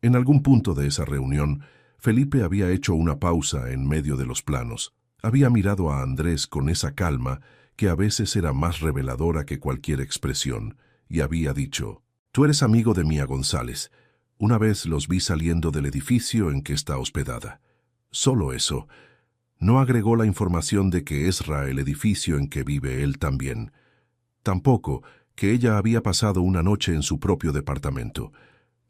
En algún punto de esa reunión, Felipe había hecho una pausa en medio de los planos. Había mirado a Andrés con esa calma que a veces era más reveladora que cualquier expresión, y había dicho: «Tú eres amigo de Mía González. Una vez los vi saliendo del edificio en que está hospedada». Solo eso. No agregó la información de que es el edificio en que vive él también. Tampoco que ella había pasado una noche en su propio departamento.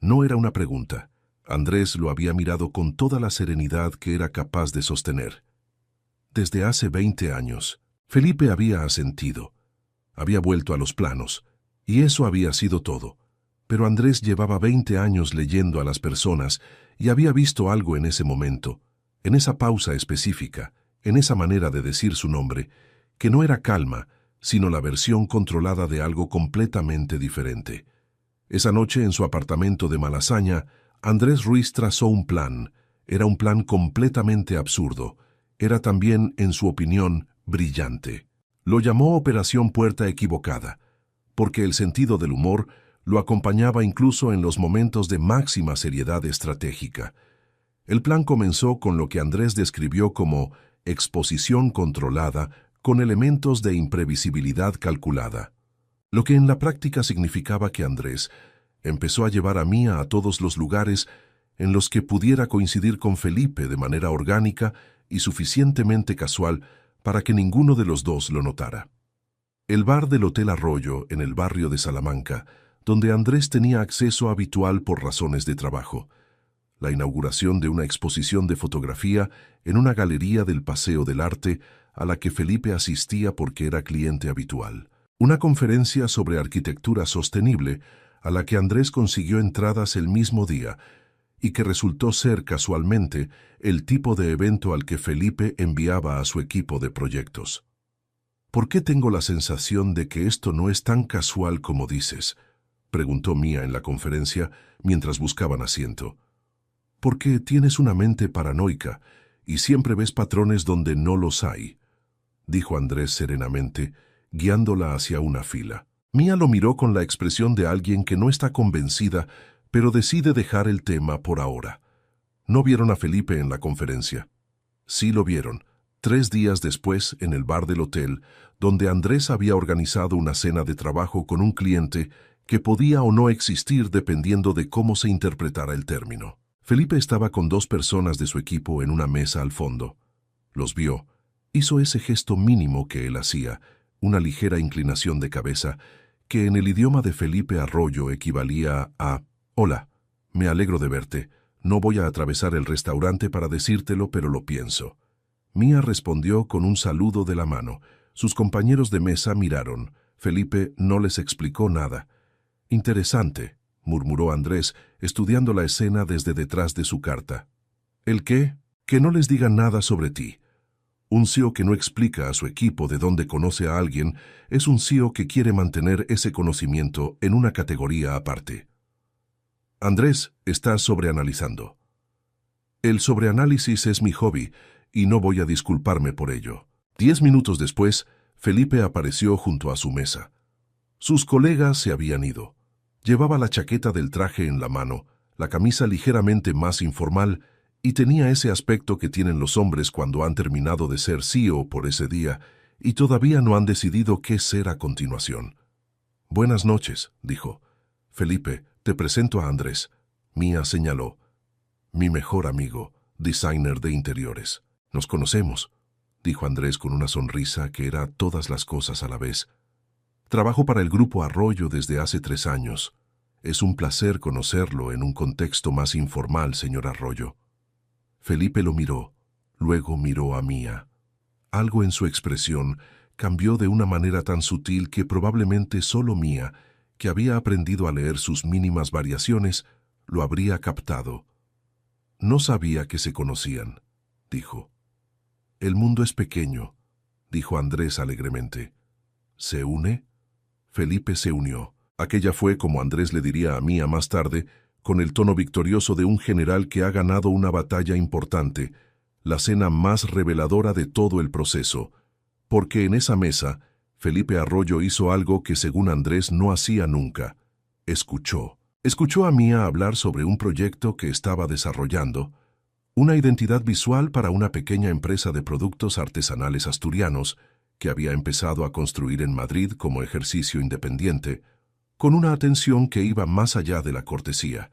No era una pregunta. Andrés lo había mirado con toda la serenidad que era capaz de sostener. Desde hace 20 años, Felipe había asentido. Había vuelto a los planos, y eso había sido todo. Pero Andrés llevaba 20 años leyendo a las personas y había visto algo en ese momento, en esa pausa específica, en esa manera de decir su nombre, que no era calma, sino la versión controlada de algo completamente diferente. Esa noche en su apartamento de Malasaña, Andrés Ruiz trazó un plan. Era un plan completamente absurdo. Era también, en su opinión, brillante. Lo llamó Operación Puerta Equivocada, porque el sentido del humor lo acompañaba incluso en los momentos de máxima seriedad estratégica. El plan comenzó con lo que Andrés describió como exposición controlada con elementos de imprevisibilidad calculada, lo que en la práctica significaba que Andrés empezó a llevar a Mía a todos los lugares en los que pudiera coincidir con Felipe de manera orgánica y suficientemente casual para que ninguno de los dos lo notara. El bar del Hotel Arroyo, en el barrio de Salamanca, donde Andrés tenía acceso habitual por razones de trabajo. La inauguración de una exposición de fotografía en una galería del Paseo del Arte a la que Felipe asistía porque era cliente habitual. Una conferencia sobre arquitectura sostenible a la que Andrés consiguió entradas el mismo día y que resultó ser casualmente el tipo de evento al que Felipe enviaba a su equipo de proyectos. «¿Por qué tengo la sensación de que esto no es tan casual como dices?», preguntó Mía en la conferencia mientras buscaban asiento. «Porque tienes una mente paranoica y siempre ves patrones donde no los hay», dijo Andrés serenamente, guiándola hacia una fila. Mía lo miró con la expresión de alguien que no está convencida, pero decide dejar el tema por ahora. ¿No vieron a Felipe en la conferencia? Sí lo vieron, 3 días después en el bar del hotel, donde Andrés había organizado una cena de trabajo con un cliente que podía o no existir dependiendo de cómo se interpretara el término. Felipe estaba con 2 personas de su equipo en una mesa al fondo. Los vio. Hizo ese gesto mínimo que él hacía, una ligera inclinación de cabeza, que en el idioma de Felipe Arroyo equivalía a «Hola, me alegro de verte. No voy a atravesar el restaurante para decírtelo, pero lo pienso». Mía respondió con un saludo de la mano. Sus compañeros de mesa miraron. Felipe no les explicó nada. «Interesante», murmuró Andrés, estudiando la escena desde detrás de su carta. «¿El qué? Que no les digan nada sobre ti». Un CEO que no explica a su equipo de dónde conoce a alguien es un CEO que quiere mantener ese conocimiento en una categoría aparte. Andrés está sobreanalizando. El sobreanálisis es mi hobby y no voy a disculparme por ello. 10 minutos después, Felipe apareció junto a su mesa. Sus colegas se habían ido. Llevaba la chaqueta del traje en la mano, la camisa ligeramente más informal y tenía ese aspecto que tienen los hombres cuando han terminado de ser CEO por ese día y todavía no han decidido qué ser a continuación. «Buenas noches», dijo. «Felipe, te presento a Andrés». Mía señaló. «Mi mejor amigo, designer de interiores. Nos conocemos», dijo Andrés con una sonrisa que era todas las cosas a la vez. Trabajo para el Grupo Arroyo desde hace 3 años. Es un placer conocerlo en un contexto más informal, señor Arroyo. Felipe lo miró, luego miró a Mía. Algo en su expresión cambió de una manera tan sutil que probablemente solo Mía, que había aprendido a leer sus mínimas variaciones, lo habría captado. No sabía que se conocían, dijo. El mundo es pequeño, dijo Andrés alegremente. ¿Se une? Felipe se unió. Aquella fue, como Andrés le diría a Mía más tarde, con el tono victorioso de un general que ha ganado una batalla importante, la cena más reveladora de todo el proceso, porque en esa mesa Felipe Arroyo hizo algo que según Andrés no hacía nunca. Escuchó. Escuchó a Mía hablar sobre un proyecto que estaba desarrollando, una identidad visual para una pequeña empresa de productos artesanales asturianos que había empezado a construir en Madrid como ejercicio independiente, con una atención que iba más allá de la cortesía.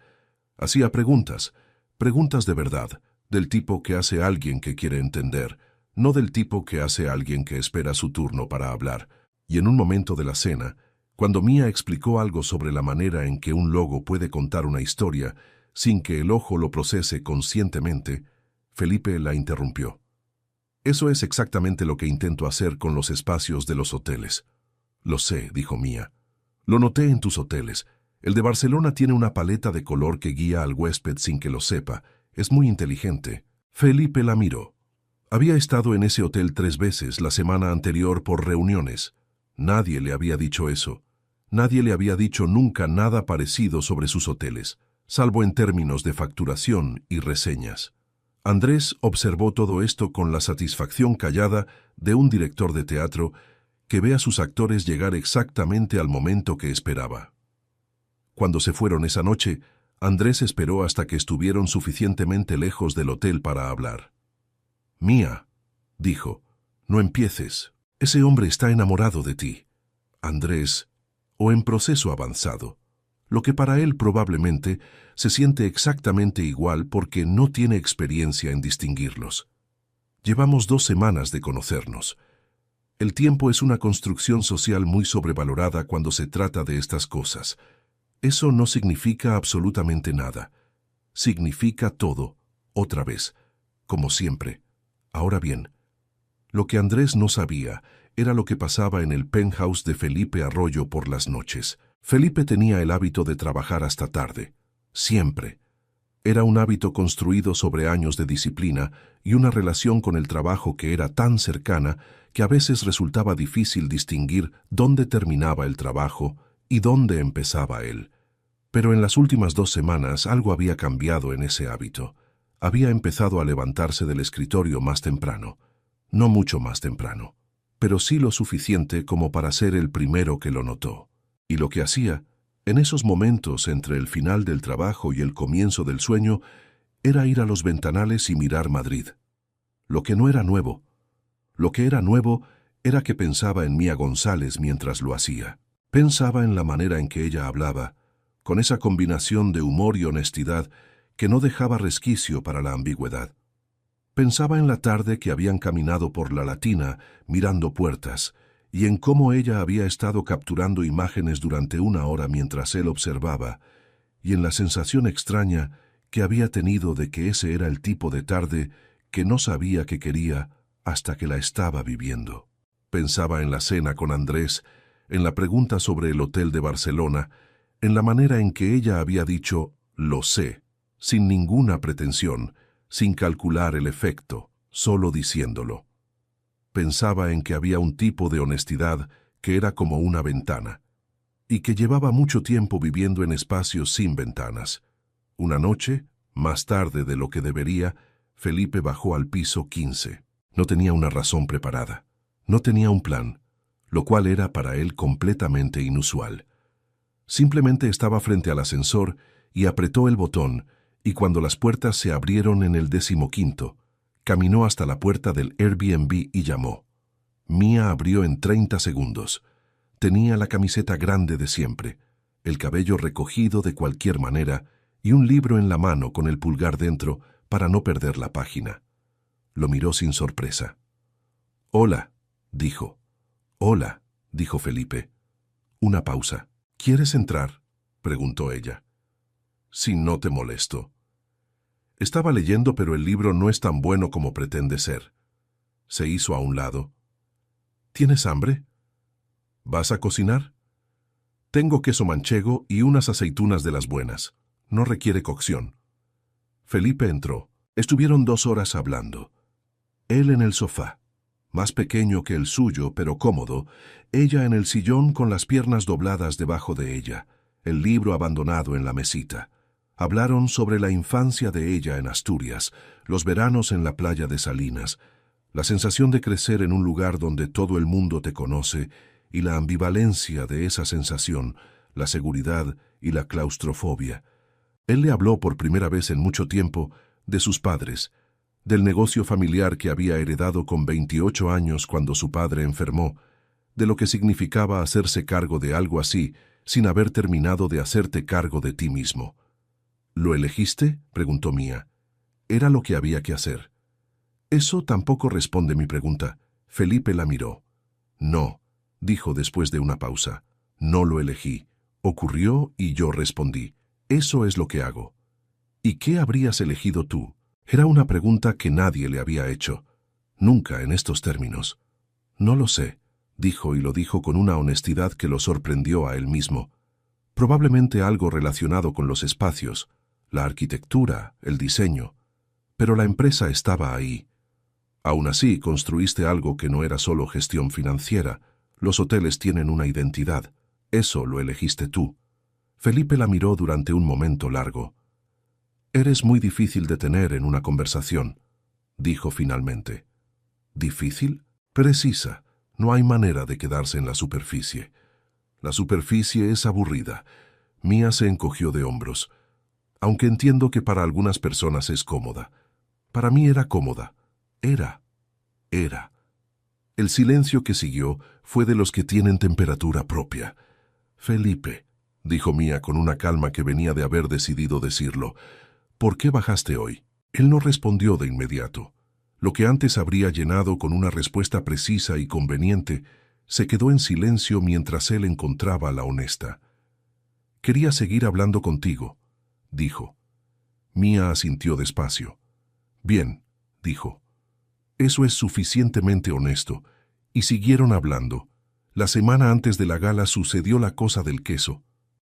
Hacía preguntas de verdad, del tipo que hace alguien que quiere entender, no del tipo que hace alguien que espera su turno para hablar. Y en un momento de la cena, cuando Mía explicó algo sobre la manera en que un logo puede contar una historia sin que el ojo lo procese conscientemente, Felipe la interrumpió. Eso es exactamente lo que intento hacer con los espacios de los hoteles. Lo sé, dijo Mía. Lo noté en tus hoteles. El de Barcelona tiene una paleta de color que guía al huésped sin que lo sepa. Es muy inteligente. Felipe la miró. Había estado en ese hotel 3 veces la semana anterior por reuniones. Nadie le había dicho eso. Nadie le había dicho nunca nada parecido sobre sus hoteles, salvo en términos de facturación y reseñas. Andrés observó todo esto con la satisfacción callada de un director de teatro que ve a sus actores llegar exactamente al momento que esperaba. Cuando se fueron esa noche, Andrés esperó hasta que estuvieron suficientemente lejos del hotel para hablar. «Mía», dijo, «no empieces. Ese hombre está enamorado de ti». Andrés, o en proceso avanzado, lo que para él probablemente se siente exactamente igual porque no tiene experiencia en distinguirlos. Llevamos 2 semanas de conocernos. El tiempo es una construcción social muy sobrevalorada cuando se trata de estas cosas. Eso no significa absolutamente nada. Significa todo, otra vez, como siempre. Ahora bien, lo que Andrés no sabía era lo que pasaba en el penthouse de Felipe Arroyo por las noches. Felipe tenía el hábito de trabajar hasta tarde. Siempre. Era un hábito construido sobre años de disciplina y una relación con el trabajo que era tan cercana que a veces resultaba difícil distinguir dónde terminaba el trabajo y dónde empezaba él. Pero en las últimas 2 semanas algo había cambiado en ese hábito. Había empezado a levantarse del escritorio más temprano. No mucho más temprano, pero sí lo suficiente como para ser el primero que lo notó. Y lo que hacía, en esos momentos entre el final del trabajo y el comienzo del sueño, era ir a los ventanales y mirar Madrid. Lo que no era nuevo. Lo que era nuevo era que pensaba en Mía González mientras lo hacía. Pensaba en la manera en que ella hablaba, con esa combinación de humor y honestidad que no dejaba resquicio para la ambigüedad. Pensaba en la tarde que habían caminado por la Latina mirando puertas, y en cómo ella había estado capturando imágenes durante 1 hora mientras él observaba, y en la sensación extraña que había tenido de que ese era el tipo de tarde que no sabía que quería hasta que la estaba viviendo. Pensaba en la cena con Andrés, en la pregunta sobre el hotel de Barcelona, en la manera en que ella había dicho «lo sé», sin ninguna pretensión, sin calcular el efecto, solo diciéndolo. Pensaba en que había un tipo de honestidad que era como una ventana, y que llevaba mucho tiempo viviendo en espacios sin ventanas. Una noche, más tarde de lo que debería, Felipe bajó al piso 15. No tenía una razón preparada, no tenía un plan, lo cual era para él completamente inusual. Simplemente estaba frente al ascensor y apretó el botón, y cuando las puertas se abrieron en el 15º, caminó hasta la puerta del Airbnb y llamó. Mía abrió en 30 segundos. Tenía la camiseta grande de siempre, el cabello recogido de cualquier manera y un libro en la mano con el pulgar dentro para no perder la página. Lo miró sin sorpresa. Hola, dijo. Hola, dijo Felipe. Una pausa. ¿Quieres entrar?, preguntó ella. Si no te molesto. Estaba leyendo, pero el libro no es tan bueno como pretende ser. Se hizo a un lado. ¿Tienes hambre? ¿Vas a cocinar? Tengo queso manchego y unas aceitunas de las buenas. No requiere cocción. Felipe entró. Estuvieron 2 horas hablando. Él en el sofá, más pequeño que el suyo, pero cómodo, ella en el sillón con las piernas dobladas debajo de ella, el libro abandonado en la mesita. Hablaron sobre la infancia de ella en Asturias, los veranos en la playa de Salinas, la sensación de crecer en un lugar donde todo el mundo te conoce y la ambivalencia de esa sensación, la seguridad y la claustrofobia. Él le habló por primera vez en mucho tiempo de sus padres, del negocio familiar que había heredado con 28 años cuando su padre enfermó, de lo que significaba hacerse cargo de algo así sin haber terminado de hacerte cargo de ti mismo. ¿Lo elegiste?, preguntó Mía. Era lo que había que hacer. Eso tampoco responde mi pregunta. Felipe la miró. No, dijo después de una pausa. No lo elegí. Ocurrió y yo respondí. Eso es lo que hago. ¿Y qué habrías elegido tú? Era una pregunta que nadie le había hecho. Nunca en estos términos. No lo sé, dijo, y lo dijo con una honestidad que lo sorprendió a él mismo. Probablemente algo relacionado con los espacios, la arquitectura, el diseño. Pero la empresa estaba ahí. Aún así, construiste algo que no era solo gestión financiera. Los hoteles tienen una identidad. Eso lo elegiste tú. Felipe la miró durante un momento largo. Eres muy difícil de tener en una conversación, dijo finalmente. ¿Difícil? Precisa. No hay manera de quedarse en la superficie. La superficie es aburrida. Mía se encogió de hombros. Aunque entiendo que para algunas personas es cómoda. Para mí era cómoda. Era. El silencio que siguió fue de los que tienen temperatura propia. Felipe, dijo Mía con una calma que venía de haber decidido decirlo, ¿por qué bajaste hoy? Él no respondió de inmediato. Lo que antes habría llenado con una respuesta precisa y conveniente, se quedó en silencio mientras él encontraba la honesta. Quería seguir hablando contigo, dijo. Mía asintió despacio. Bien, dijo. Eso es suficientemente honesto. Y siguieron hablando. La semana antes de la gala sucedió la cosa del queso.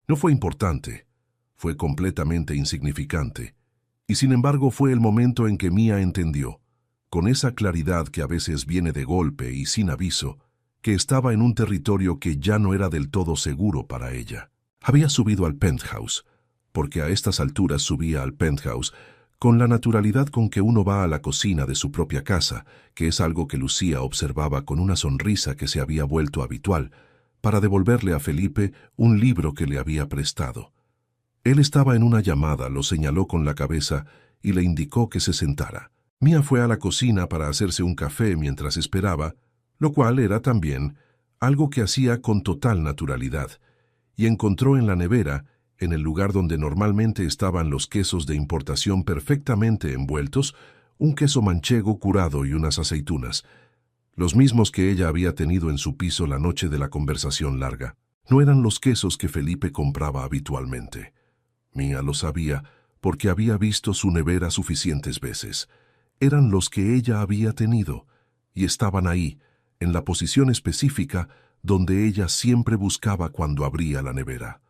No fue importante. Fue completamente insignificante. Y sin embargo fue el momento en que Mía entendió, con esa claridad que a veces viene de golpe y sin aviso, que estaba en un territorio que ya no era del todo seguro para ella. Había subido al penthouse, porque a estas alturas subía al penthouse, con la naturalidad con que uno va a la cocina de su propia casa, que es algo que Lucía observaba con una sonrisa que se había vuelto habitual, para devolverle a Felipe un libro que le había prestado. Él estaba en una llamada, lo señaló con la cabeza y le indicó que se sentara. Mía fue a la cocina para hacerse un café mientras esperaba, lo cual era también algo que hacía con total naturalidad, y encontró en la nevera, en el lugar donde normalmente estaban los quesos de importación perfectamente envueltos, un queso manchego curado y unas aceitunas, los mismos que ella había tenido en su piso la noche de la conversación larga. No eran los quesos que Felipe compraba habitualmente. Mía lo sabía porque había visto su nevera suficientes veces. Eran los que ella había tenido, y estaban ahí, en la posición específica donde ella siempre buscaba cuando abría la nevera.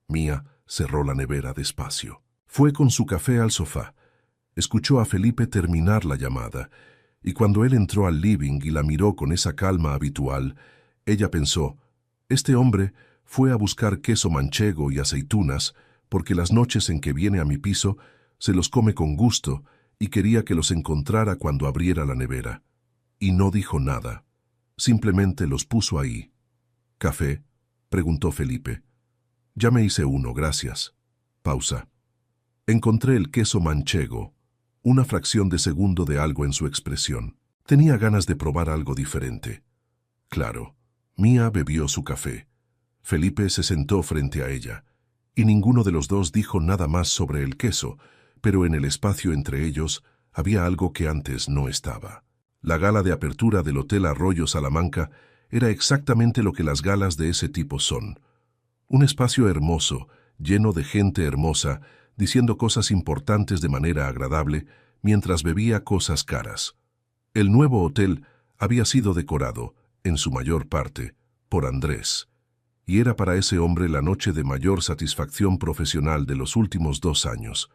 Mía cerró la nevera despacio. Fue con su café al sofá. Escuchó a Felipe terminar la llamada, y cuando él entró al living y la miró con esa calma habitual, ella pensó, este hombre fue a buscar queso manchego y aceitunas, porque las noches en que viene a mi piso se los come con gusto y quería que los encontrara cuando abriera la nevera. Y no dijo nada. Simplemente los puso ahí. ¿Café?, preguntó Felipe. Ya me hice uno, gracias. Pausa. Encontré el queso manchego, una fracción de segundo de algo en su expresión. Tenía ganas de probar algo diferente. Claro, Mía bebió su café. Felipe se sentó frente a ella, y ninguno de los dos dijo nada más sobre el queso, pero en el espacio entre ellos había algo que antes no estaba. La gala de apertura del Hotel Arroyo Salamanca era exactamente lo que las galas de ese tipo son. Un espacio hermoso, lleno de gente hermosa, diciendo cosas importantes de manera agradable, mientras bebía cosas caras. El nuevo hotel había sido decorado, en su mayor parte, por Andrés, y era para ese hombre la noche de mayor satisfacción profesional de los últimos 2 años.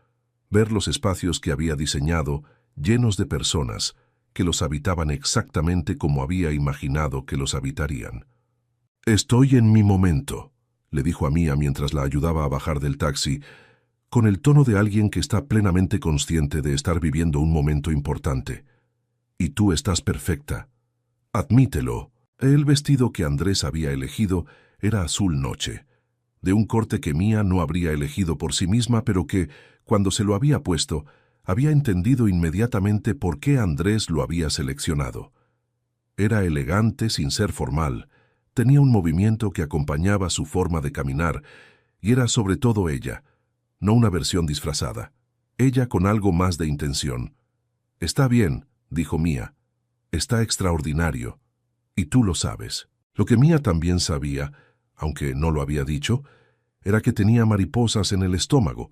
Ver los espacios que había diseñado, llenos de personas, que los habitaban exactamente como había imaginado que los habitarían. «Estoy en mi momento», le dijo a Mía mientras la ayudaba a bajar del taxi, con el tono de alguien que está plenamente consciente de estar viviendo un momento importante. «Y tú estás perfecta. Admítelo». El vestido que Andrés había elegido era azul noche, de un corte que Mía no habría elegido por sí misma, pero que, cuando se lo había puesto, había entendido inmediatamente por qué Andrés lo había seleccionado. Era elegante sin ser formal, tenía un movimiento que acompañaba su forma de caminar, y era sobre todo ella, no una versión disfrazada, ella con algo más de intención. «Está bien», dijo Mía, «está extraordinario, y tú lo sabes». Lo que Mía también sabía, aunque no lo había dicho, era que tenía mariposas en el estómago,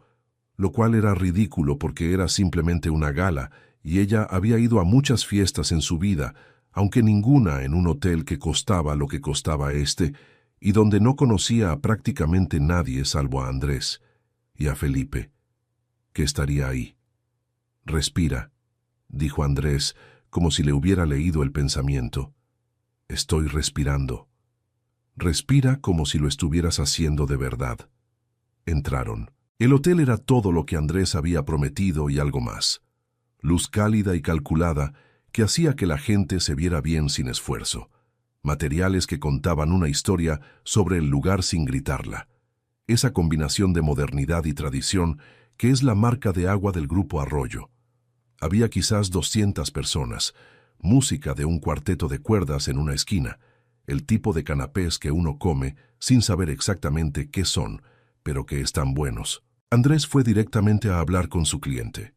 lo cual era ridículo porque era simplemente una gala, y ella había ido a muchas fiestas en su vida, aunque ninguna en un hotel que costaba lo que costaba este, y donde no conocía a prácticamente nadie salvo a Andrés y a Felipe, que estaría ahí. «Respira», dijo Andrés, como si le hubiera leído el pensamiento. «Estoy respirando». «Respira como si lo estuvieras haciendo de verdad». Entraron. El hotel era todo lo que Andrés había prometido y algo más. Luz cálida y calculada que hacía que la gente se viera bien sin esfuerzo. Materiales que contaban una historia sobre el lugar sin gritarla. Esa combinación de modernidad y tradición que es la marca de agua del Grupo Arroyo. Había quizás 200 personas, música de un cuarteto de cuerdas en una esquina, el tipo de canapés que uno come sin saber exactamente qué son, pero que están buenos. Andrés fue directamente a hablar con su cliente.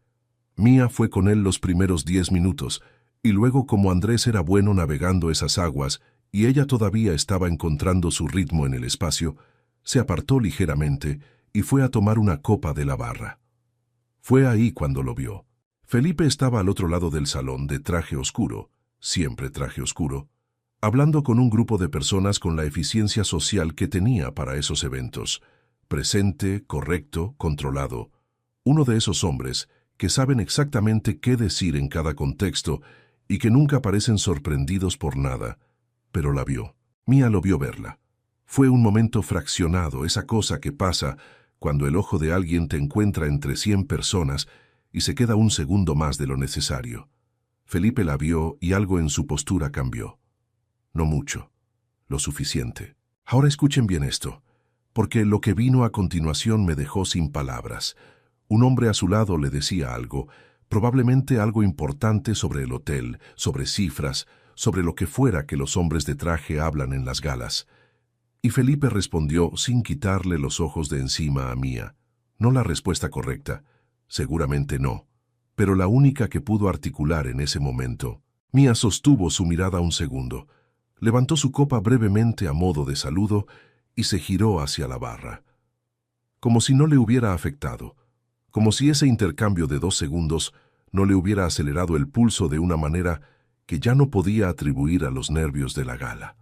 Mía fue con él los primeros 10 minutos, y luego, como Andrés era bueno navegando esas aguas y ella todavía estaba encontrando su ritmo en el espacio, se apartó ligeramente y fue a tomar una copa de la barra. Fue ahí cuando lo vio. Felipe estaba al otro lado del salón de traje oscuro, siempre traje oscuro, hablando con un grupo de personas con la eficiencia social que tenía para esos eventos. Presente, correcto, controlado. Uno de esos hombres que saben exactamente qué decir en cada contexto y que nunca parecen sorprendidos por nada. Pero la vio. Mía lo vio verla. Fue un momento fraccionado, esa cosa que pasa cuando el ojo de alguien te encuentra entre 100 personas y se queda un segundo más de lo necesario. Felipe la vio y algo en su postura cambió. No mucho, lo suficiente. Ahora escuchen bien esto, porque lo que vino a continuación me dejó sin palabras. Un hombre a su lado le decía algo, probablemente algo importante sobre el hotel, sobre cifras, sobre lo que fuera que los hombres de traje hablan en las galas. Y Felipe respondió sin quitarle los ojos de encima a Mía. No la respuesta correcta, seguramente no, pero la única que pudo articular en ese momento. Mía sostuvo su mirada un segundo, levantó su copa brevemente a modo de saludo y se giró hacia la barra. Como si no le hubiera afectado, como si ese intercambio de 2 segundos no le hubiera acelerado el pulso de una manera que ya no podía atribuir a los nervios de la gala.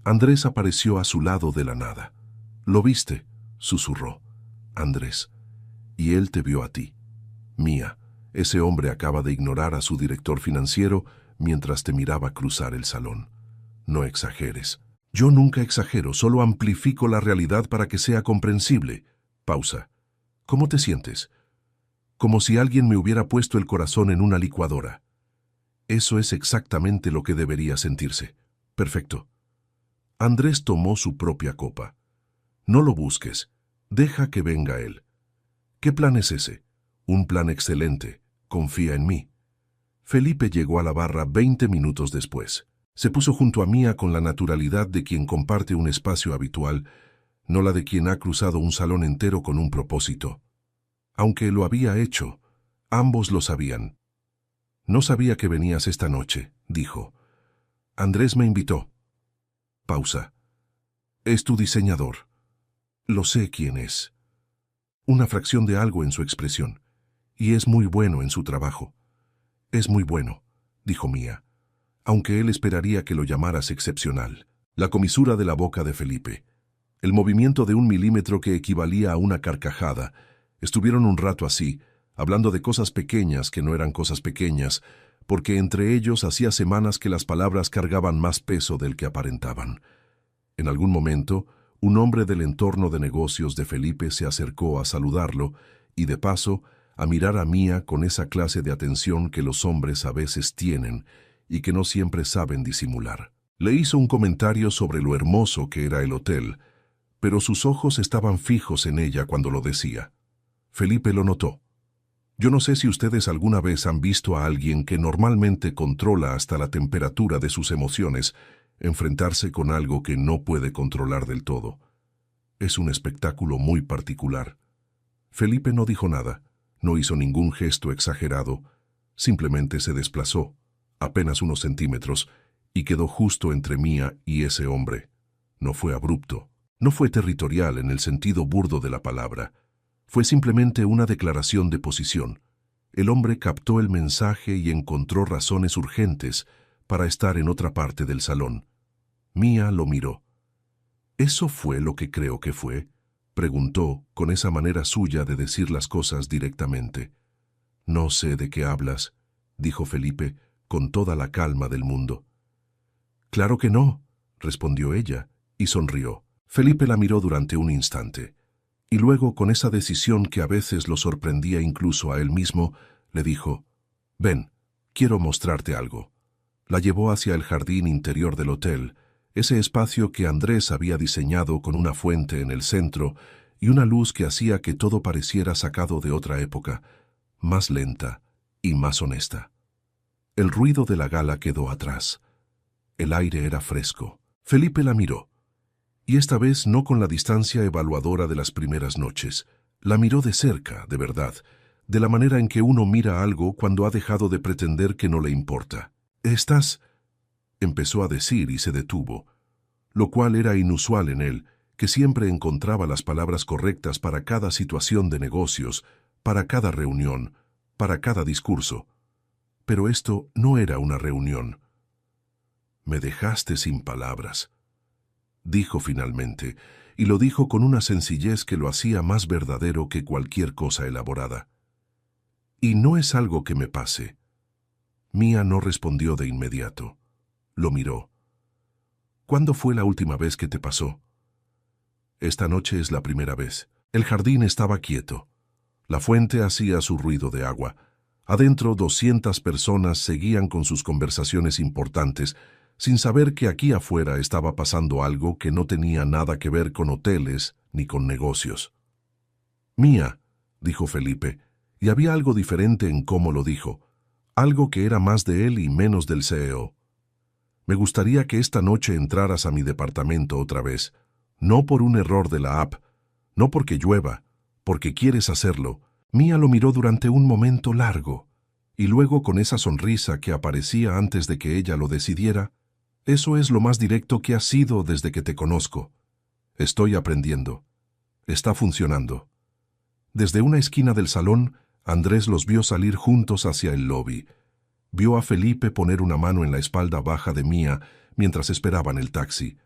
Andrés apareció a su lado de la nada. «¿Lo viste?», susurró. «Andrés. Y él te vio a ti. Mía, ese hombre acaba de ignorar a su director financiero mientras te miraba cruzar el salón. No exageres». «Yo nunca exagero, solo amplifico la realidad para que sea comprensible». Pausa. «¿Cómo te sientes?» «Como si alguien me hubiera puesto el corazón en una licuadora». «Eso es exactamente lo que debería sentirse». «Perfecto». Andrés tomó su propia copa. «No lo busques. Deja que venga él». «¿Qué plan es ese?» «Un plan excelente. Confía en mí». Felipe llegó a la barra 20 minutos después. Se puso junto a Mía con la naturalidad de quien comparte un espacio habitual, no la de quien ha cruzado un salón entero con un propósito. Aunque lo había hecho, ambos lo sabían. «No sabía que venías esta noche», dijo. Andrés me invitó. Pausa. Es tu diseñador. Lo sé quién es. Una fracción de algo en su expresión. Y es muy bueno en su trabajo. Es muy bueno, dijo Mía, aunque él esperaría que lo llamaras excepcional. La comisura de la boca de Felipe, el movimiento de 1 milímetro que equivalía a una carcajada. Estuvieron un rato así, hablando de cosas pequeñas que no eran cosas pequeñas, porque entre ellos hacía semanas que las palabras cargaban más peso del que aparentaban. En algún momento, un hombre del entorno de negocios de Felipe se acercó a saludarlo y, de paso, a mirar a Mía con esa clase de atención que los hombres a veces tienen y que no siempre saben disimular. Le hizo un comentario sobre lo hermoso que era el hotel, pero sus ojos estaban fijos en ella cuando lo decía. Felipe lo notó. Yo no sé si ustedes alguna vez han visto a alguien que normalmente controla hasta la temperatura de sus emociones enfrentarse con algo que no puede controlar del todo. Es un espectáculo muy particular. Felipe no dijo nada, no hizo ningún gesto exagerado, simplemente se desplazó, apenas unos centímetros, y quedó justo entre Mía y ese hombre. No fue abrupto, no fue territorial en el sentido burdo de la palabra. Fue simplemente una declaración de posición. El hombre captó el mensaje y encontró razones urgentes para estar en otra parte del salón. Mía lo miró. ¿Eso fue lo que creo que fue?, preguntó con esa manera suya de decir las cosas directamente. No sé de qué hablas, dijo Felipe con toda la calma del mundo. Claro que no, respondió ella y sonrió. Felipe la miró durante un instante. Y luego, con esa decisión que a veces lo sorprendía incluso a él mismo, le dijo, «Ven, quiero mostrarte algo». La llevó hacia el jardín interior del hotel, ese espacio que Andrés había diseñado con una fuente en el centro y una luz que hacía que todo pareciera sacado de otra época, más lenta y más honesta. El ruido de la gala quedó atrás. El aire era fresco. Felipe la miró. Y esta vez no con la distancia evaluadora de las primeras noches. La miró de cerca, de verdad, de la manera en que uno mira algo cuando ha dejado de pretender que no le importa. «Estás...», empezó a decir y se detuvo, lo cual era inusual en él, que siempre encontraba las palabras correctas para cada situación de negocios, para cada reunión, para cada discurso. Pero esto no era una reunión. «Me dejaste sin palabras», dijo finalmente, y lo dijo con una sencillez que lo hacía más verdadero que cualquier cosa elaborada. «Y no es algo que me pase». Mía no respondió de inmediato. Lo miró. «¿Cuándo fue la última vez que te pasó?» «Esta noche es la primera vez». El jardín estaba quieto. La fuente hacía su ruido de agua. Adentro 200 personas seguían con sus conversaciones importantes, sin saber que aquí afuera estaba pasando algo que no tenía nada que ver con hoteles ni con negocios. «Mía», dijo Felipe, y había algo diferente en cómo lo dijo, algo que era más de él y menos del CEO. «Me gustaría que esta noche entraras a mi departamento otra vez, no por un error de la app, no porque llueva, porque quieres hacerlo». Mía lo miró durante un momento largo, y luego con esa sonrisa que aparecía antes de que ella lo decidiera, «Eso es lo más directo que has sido desde que te conozco. Estoy aprendiendo. Está funcionando». Desde una esquina del salón, Andrés los vio salir juntos hacia el lobby. Vio a Felipe poner una mano en la espalda baja de Mía mientras esperaban el taxi.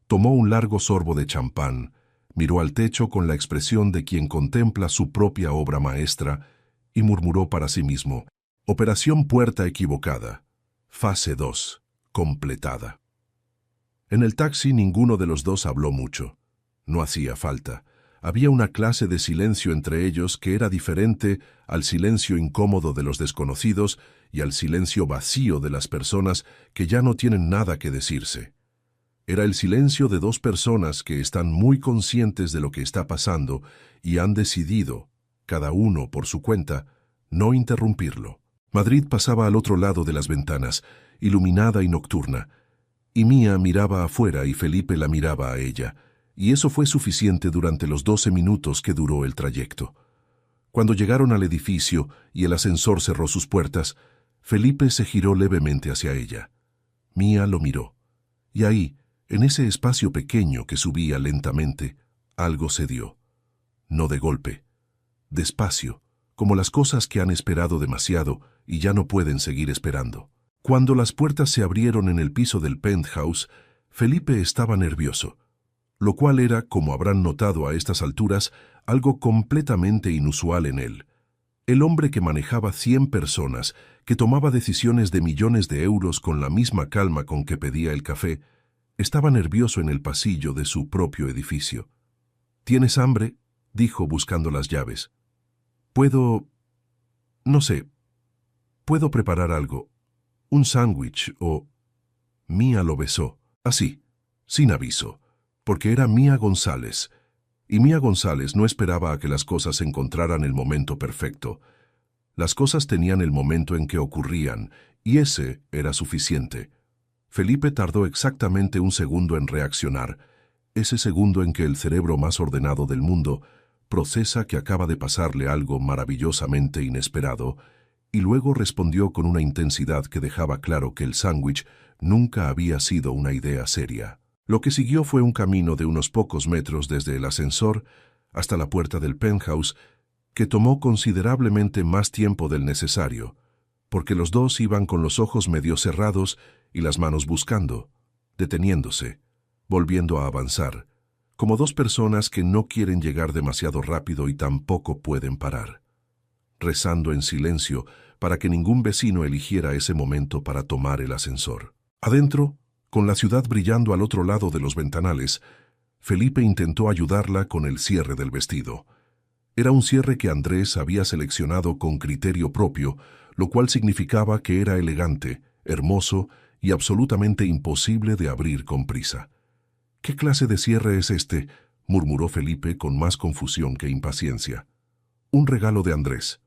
Tomó un largo sorbo de champán, miró al techo con la expresión de quien contempla su propia obra maestra y murmuró para sí mismo, «Operación Puerta Equivocada. Fase 2. Completada». En el taxi ninguno de los dos habló mucho. No hacía falta. Había una clase de silencio entre ellos que era diferente al silencio incómodo de los desconocidos y al silencio vacío de las personas que ya no tienen nada que decirse. Era el silencio de dos personas que están muy conscientes de lo que está pasando y han decidido, cada uno por su cuenta, no interrumpirlo. Madrid pasaba al otro lado de las ventanas, iluminada y nocturna, y Mía miraba afuera y Felipe la miraba a ella, y eso fue suficiente durante los 12 minutos que duró el trayecto. Cuando llegaron al edificio y el ascensor cerró sus puertas, Felipe se giró levemente hacia ella. Mía lo miró. Y ahí, en ese espacio pequeño que subía lentamente, algo se dio. No de golpe. Despacio, como las cosas que han esperado demasiado y ya no pueden seguir esperando. Cuando las puertas se abrieron en el piso del penthouse, Felipe estaba nervioso, lo cual era, como habrán notado a estas alturas, algo completamente inusual en él. El hombre que manejaba 100 personas, que tomaba decisiones de millones de euros con la misma calma con que pedía el café, estaba nervioso en el pasillo de su propio edificio. ¿Tienes hambre?, dijo buscando las llaves. No sé, puedo preparar algo, un sándwich o... Mía lo besó, así, sin aviso, porque era Mía González, y Mía González no esperaba a que las cosas encontraran el momento perfecto. Las cosas tenían el momento en que ocurrían, y ese era suficiente. Felipe tardó exactamente un segundo en reaccionar, ese segundo en que el cerebro más ordenado del mundo procesa que acaba de pasarle algo maravillosamente inesperado, y luego respondió con una intensidad que dejaba claro que el sándwich nunca había sido una idea seria. Lo que siguió fue un camino de unos pocos metros desde el ascensor hasta la puerta del penthouse, que tomó considerablemente más tiempo del necesario, porque los dos iban con los ojos medio cerrados y las manos buscando, deteniéndose, volviendo a avanzar, como dos personas que no quieren llegar demasiado rápido y tampoco pueden parar, rezando en silencio para que ningún vecino eligiera ese momento para tomar el ascensor. Adentro, con la ciudad brillando al otro lado de los ventanales, Felipe intentó ayudarla con el cierre del vestido. Era un cierre que Andrés había seleccionado con criterio propio, lo cual significaba que era elegante, hermoso y absolutamente imposible de abrir con prisa. «¿Qué clase de cierre es este?», murmuró Felipe con más confusión que impaciencia. «Un regalo de Andrés»,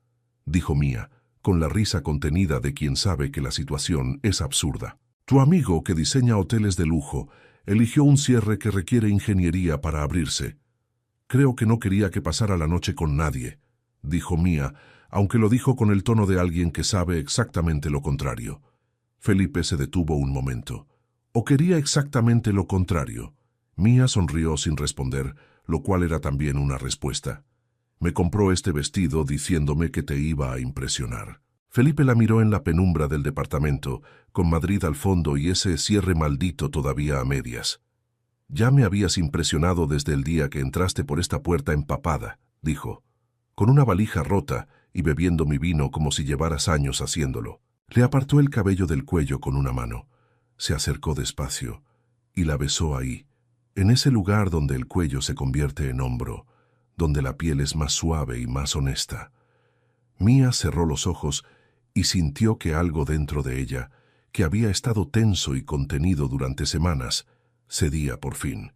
dijo Mía, con la risa contenida de quien sabe que la situación es absurda. «Tu amigo, que diseña hoteles de lujo, eligió un cierre que requiere ingeniería para abrirse. Creo que no quería que pasara la noche con nadie», dijo Mía, aunque lo dijo con el tono de alguien que sabe exactamente lo contrario. Felipe se detuvo un momento. ¿O quería exactamente lo contrario? Mía sonrió sin responder, lo cual era también una respuesta. «Me compró este vestido diciéndome que te iba a impresionar». Felipe la miró en la penumbra del departamento, con Madrid al fondo y ese cierre maldito todavía a medias. «Ya me habías impresionado desde el día que entraste por esta puerta empapada», dijo, «con una valija rota y bebiendo mi vino como si llevaras años haciéndolo». Le apartó el cabello del cuello con una mano. Se acercó despacio y la besó ahí, en ese lugar donde el cuello se convierte en hombro, donde la piel es más suave y más honesta. Mía cerró los ojos y sintió que algo dentro de ella, que había estado tenso y contenido durante semanas, cedía por fin.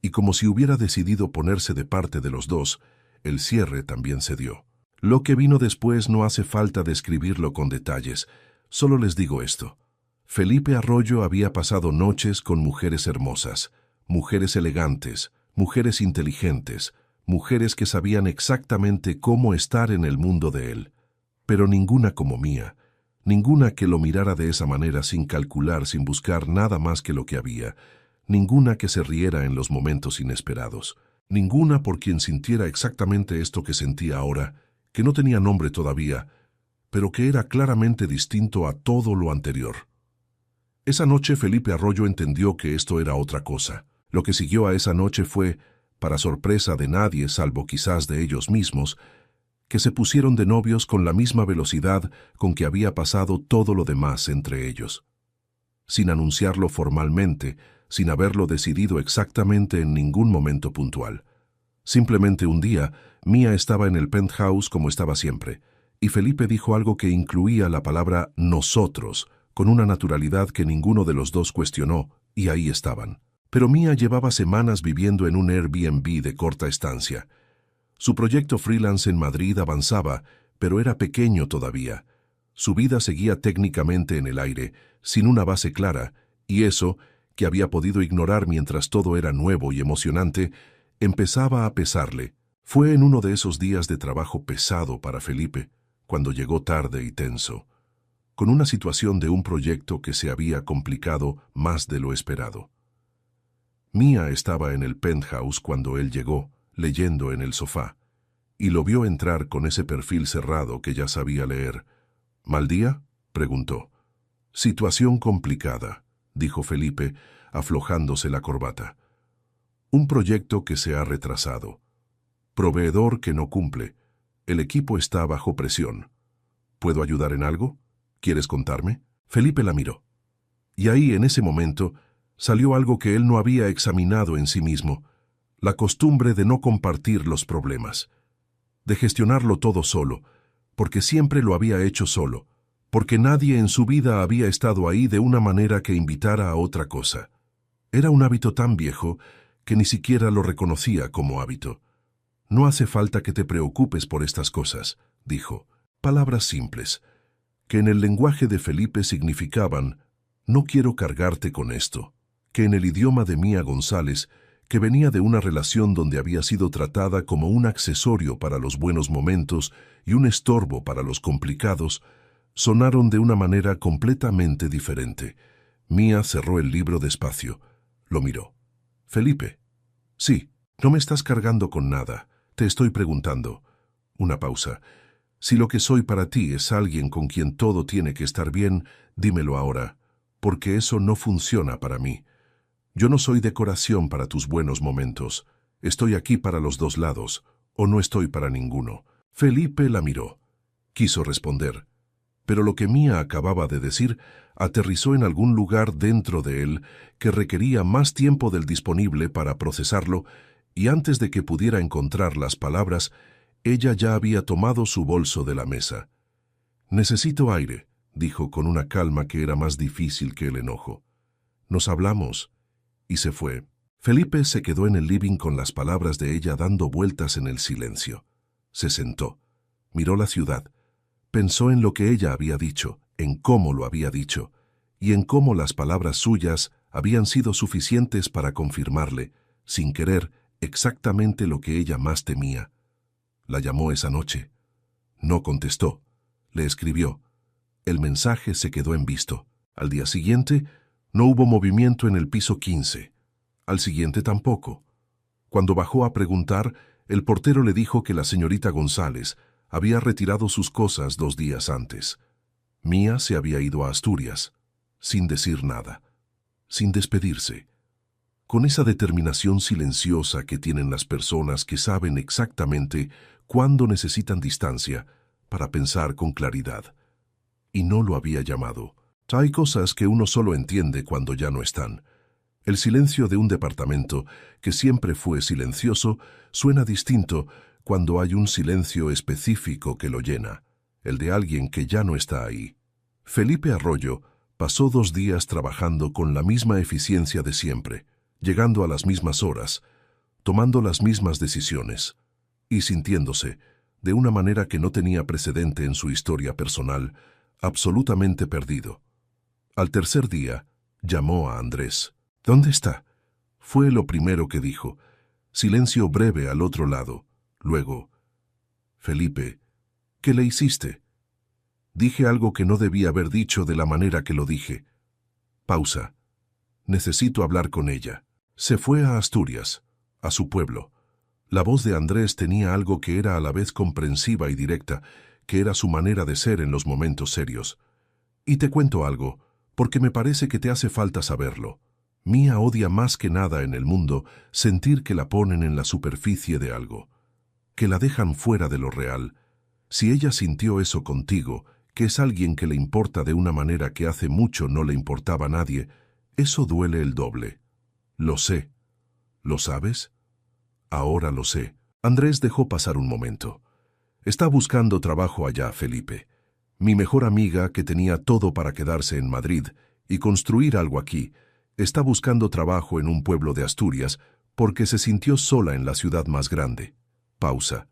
Y como si hubiera decidido ponerse de parte de los dos, el cierre también cedió. Lo que vino después no hace falta describirlo con detalles, solo les digo esto. Felipe Arroyo había pasado noches con mujeres hermosas, mujeres elegantes, mujeres inteligentes, mujeres que sabían exactamente cómo estar en el mundo de él, pero ninguna como Mía, ninguna que lo mirara de esa manera sin calcular, sin buscar nada más que lo que había, ninguna que se riera en los momentos inesperados, ninguna por quien sintiera exactamente esto que sentía ahora, que no tenía nombre todavía, pero que era claramente distinto a todo lo anterior. Esa noche Felipe Arroyo entendió que esto era otra cosa. Lo que siguió a esa noche fue, para sorpresa de nadie salvo quizás de ellos mismos, que se pusieron de novios con la misma velocidad con que había pasado todo lo demás entre ellos. Sin anunciarlo formalmente, sin haberlo decidido exactamente en ningún momento puntual. Simplemente un día, Mía estaba en el penthouse como estaba siempre, y Felipe dijo algo que incluía la palabra «nosotros», con una naturalidad que ninguno de los dos cuestionó, y ahí estaban. Pero Mía llevaba semanas viviendo en un Airbnb de corta estancia. Su proyecto freelance en Madrid avanzaba, pero era pequeño todavía. Su vida seguía técnicamente en el aire, sin una base clara, y eso, que había podido ignorar mientras todo era nuevo y emocionante, empezaba a pesarle. Fue en uno de esos días de trabajo pesado para Felipe, cuando llegó tarde y tenso. con una situación de un proyecto que se había complicado más de lo esperado. Mía estaba en el penthouse cuando él llegó, leyendo en el sofá, y lo vio entrar con ese perfil cerrado que ya sabía leer. ¿Mal día?, preguntó. Situación complicada, dijo Felipe, aflojándose la corbata. Un proyecto que se ha retrasado. Proveedor que no cumple. El equipo está bajo presión. ¿Puedo ayudar en algo? ¿Quieres contarme? Felipe la miró. Y ahí, en ese momento, salió algo que él no había examinado en sí mismo, la costumbre de no compartir los problemas, de gestionarlo todo solo, porque siempre lo había hecho solo, porque nadie en su vida había estado ahí de una manera que invitara a otra cosa. Era un hábito tan viejo que ni siquiera lo reconocía como hábito. No hace falta que te preocupes por estas cosas, dijo. Palabras simples, que en el lenguaje de Felipe significaban, no quiero cargarte con esto, que en el idioma de Mía González, que venía de una relación donde había sido tratada como un accesorio para los buenos momentos y un estorbo para los complicados, sonaron de una manera completamente diferente. Mía cerró el libro despacio. Lo miró. Felipe. Sí, no me estás cargando con nada. Te estoy preguntando. Una pausa. Si lo que soy para ti es alguien con quien todo tiene que estar bien, dímelo ahora, porque eso no funciona para mí. Yo no soy decoración para tus buenos momentos. Estoy aquí para los dos lados, o no estoy para ninguno. Felipe la miró. Quiso responder, pero lo que Mía acababa de decir aterrizó en algún lugar dentro de él que requería más tiempo del disponible para procesarlo, y antes de que pudiera encontrar las palabras, ella ya había tomado su bolso de la mesa. Necesito aire, dijo con una calma que era más difícil que el enojo. Nos hablamos. Y se fue. Felipe se quedó en el living con las palabras de ella dando vueltas en el silencio. Se sentó. Miró la ciudad. Pensó en lo que ella había dicho, en cómo lo había dicho, y en cómo las palabras suyas habían sido suficientes para confirmarle, sin querer, exactamente lo que ella más temía. La llamó esa noche. No contestó. Le escribió. El mensaje se quedó en visto. Al día siguiente, no hubo movimiento en el piso 15. Al siguiente tampoco. Cuando bajó a preguntar, el portero le dijo que la señorita González había retirado sus cosas 2 días antes. Mía se había ido a Asturias, sin decir nada, sin despedirse, con esa determinación silenciosa que tienen las personas que saben exactamente cuándo necesitan distancia para pensar con claridad. Y no lo había llamado. Hay cosas que uno solo entiende cuando ya no están. El silencio de un departamento, que siempre fue silencioso, suena distinto cuando hay un silencio específico que lo llena, el de alguien que ya no está ahí. Felipe Arroyo pasó 2 días trabajando con la misma eficiencia de siempre, llegando a las mismas horas, tomando las mismas decisiones, y sintiéndose, de una manera que no tenía precedente en su historia personal, absolutamente perdido. Al tercer día, llamó a Andrés. ¿Dónde está? Fue lo primero que dijo. Silencio breve al otro lado. Luego, Felipe, ¿qué le hiciste? Dije algo que no debía haber dicho de la manera que lo dije. Pausa. Necesito hablar con ella. Se fue a Asturias, a su pueblo. La voz de Andrés tenía algo que era a la vez comprensiva y directa, que era su manera de ser en los momentos serios. Y te cuento algo, porque me parece que te hace falta saberlo. Mía odia más que nada en el mundo sentir que la ponen en la superficie de algo, que la dejan fuera de lo real. Si ella sintió eso contigo, que es alguien que le importa de una manera que hace mucho no le importaba a nadie, eso duele el doble. Lo sé. ¿Lo sabes? Ahora lo sé. Andrés dejó pasar un momento. Está buscando trabajo allá, Felipe. Mi mejor amiga, que tenía todo para quedarse en Madrid y construir algo aquí, está buscando trabajo en un pueblo de Asturias porque se sintió sola en la ciudad más grande. Pausa.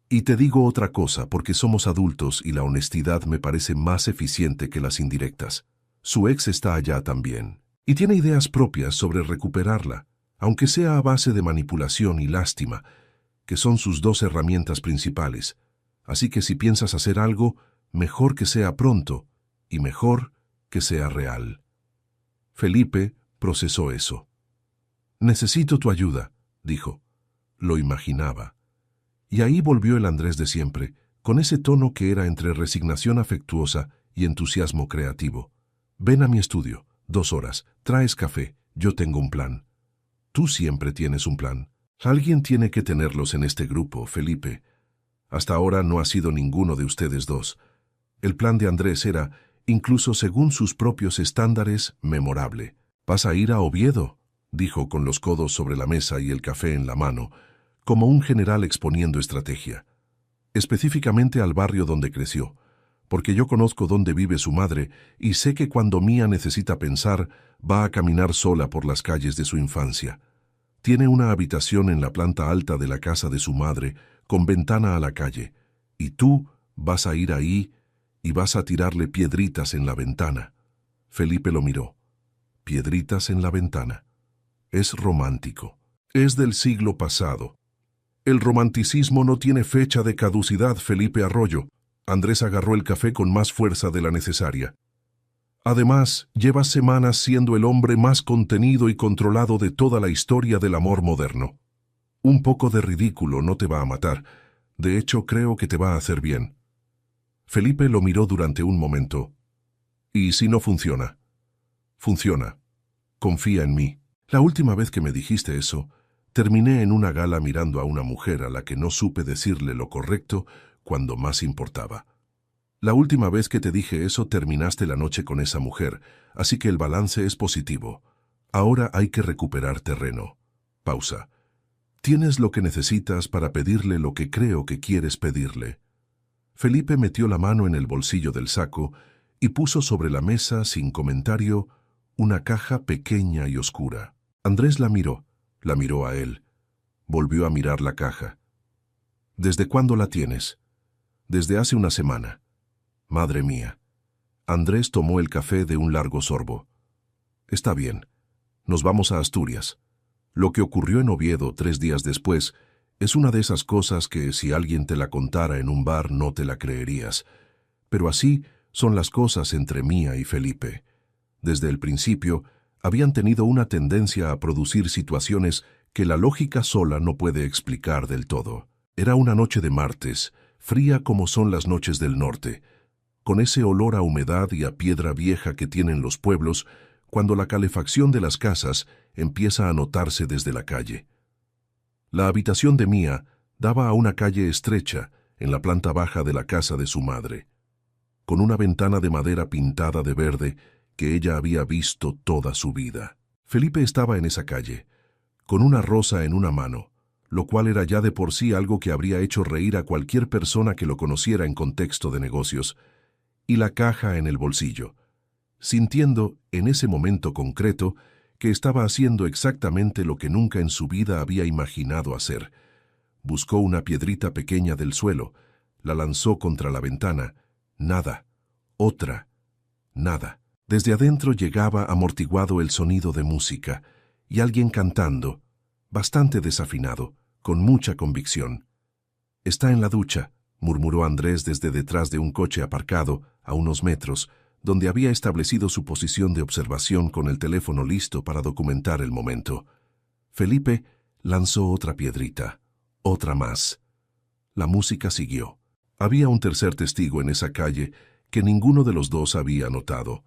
Y te digo otra cosa porque somos adultos y la honestidad me parece más eficiente que las indirectas. Su ex está allá también y tiene ideas propias sobre recuperarla, aunque sea a base de manipulación y lástima, que son sus 2 herramientas principales. Así que si piensas hacer algo, mejor que sea pronto y mejor, que sea real. Felipe procesó eso. «Necesito tu ayuda», dijo. Lo imaginaba. Y ahí volvió el Andrés de siempre, con ese tono que era entre resignación afectuosa y entusiasmo creativo. «Ven a mi estudio, 2 horas, traes café, yo tengo un plan». «Tú siempre tienes un plan. Alguien tiene que tenerlos en este grupo, Felipe. Hasta ahora no ha sido ninguno de ustedes dos». El plan de Andrés era, incluso según sus propios estándares, memorable. «Vas a ir a Oviedo», dijo con los codos sobre la mesa y el café en la mano, como un general exponiendo estrategia. «Específicamente al barrio donde creció, porque yo conozco dónde vive su madre y sé que cuando Mía necesita pensar, va a caminar sola por las calles de su infancia. Tiene una habitación en la planta alta de la casa de su madre, con ventana a la calle, y tú vas a ir ahí y vas a tirarle piedritas en la ventana». Felipe lo miró. «Piedritas en la ventana. Es romántico. Es del siglo pasado. El romanticismo no tiene fecha de caducidad, Felipe Arroyo». Andrés agarró el café con más fuerza de la necesaria. «Además, llevas semanas siendo el hombre más contenido y controlado de toda la historia del amor moderno. Un poco de ridículo no te va a matar. De hecho, creo que te va a hacer bien». Felipe lo miró durante un momento. «¿Y si no funciona?» «Funciona. Confía en mí. La última vez que me dijiste eso, terminé en una gala mirando a una mujer a la que no supe decirle lo correcto cuando más importaba. La última vez que te dije eso terminaste la noche con esa mujer, así que el balance es positivo. Ahora hay que recuperar terreno». Pausa. «Tienes lo que necesitas para pedirle lo que creo que quieres pedirle». Felipe metió la mano en el bolsillo del saco y puso sobre la mesa, sin comentario, una caja pequeña y oscura. Andrés la miró a él. Volvió a mirar la caja. «¿Desde cuándo la tienes?» «Desde hace una semana». «Madre mía». Andrés tomó el café de un largo sorbo. «Está bien. Nos vamos a Asturias. Lo que ocurrió en Oviedo 3 días después es una de esas cosas que si alguien te la contara en un bar no te la creerías. Pero así son las cosas entre Mía y Felipe. Desde el principio habían tenido una tendencia a producir situaciones que la lógica sola no puede explicar del todo. Era una noche de martes, fría como son las noches del norte, con ese olor a humedad y a piedra vieja que tienen los pueblos cuando la calefacción de las casas empieza a notarse desde la calle. La habitación de Mía daba a una calle estrecha en la planta baja de la casa de su madre, con una ventana de madera pintada de verde que ella había visto toda su vida. Felipe estaba en esa calle, con una rosa en una mano, lo cual era ya de por sí algo que habría hecho reír a cualquier persona que lo conociera en contexto de negocios, y la caja en el bolsillo, sintiendo en ese momento concreto que estaba haciendo exactamente lo que nunca en su vida había imaginado hacer. Buscó una piedrita pequeña del suelo, la lanzó contra la ventana. Nada. Otra. Nada. Desde adentro llegaba amortiguado el sonido de música, y alguien cantando, bastante desafinado, con mucha convicción. «Está en la ducha», murmuró Andrés desde detrás de un coche aparcado, a unos metros, donde había establecido su posición de observación con el teléfono listo para documentar el momento. Felipe lanzó otra piedrita, otra más. La música siguió. Había un tercer testigo en esa calle que ninguno de los dos había notado.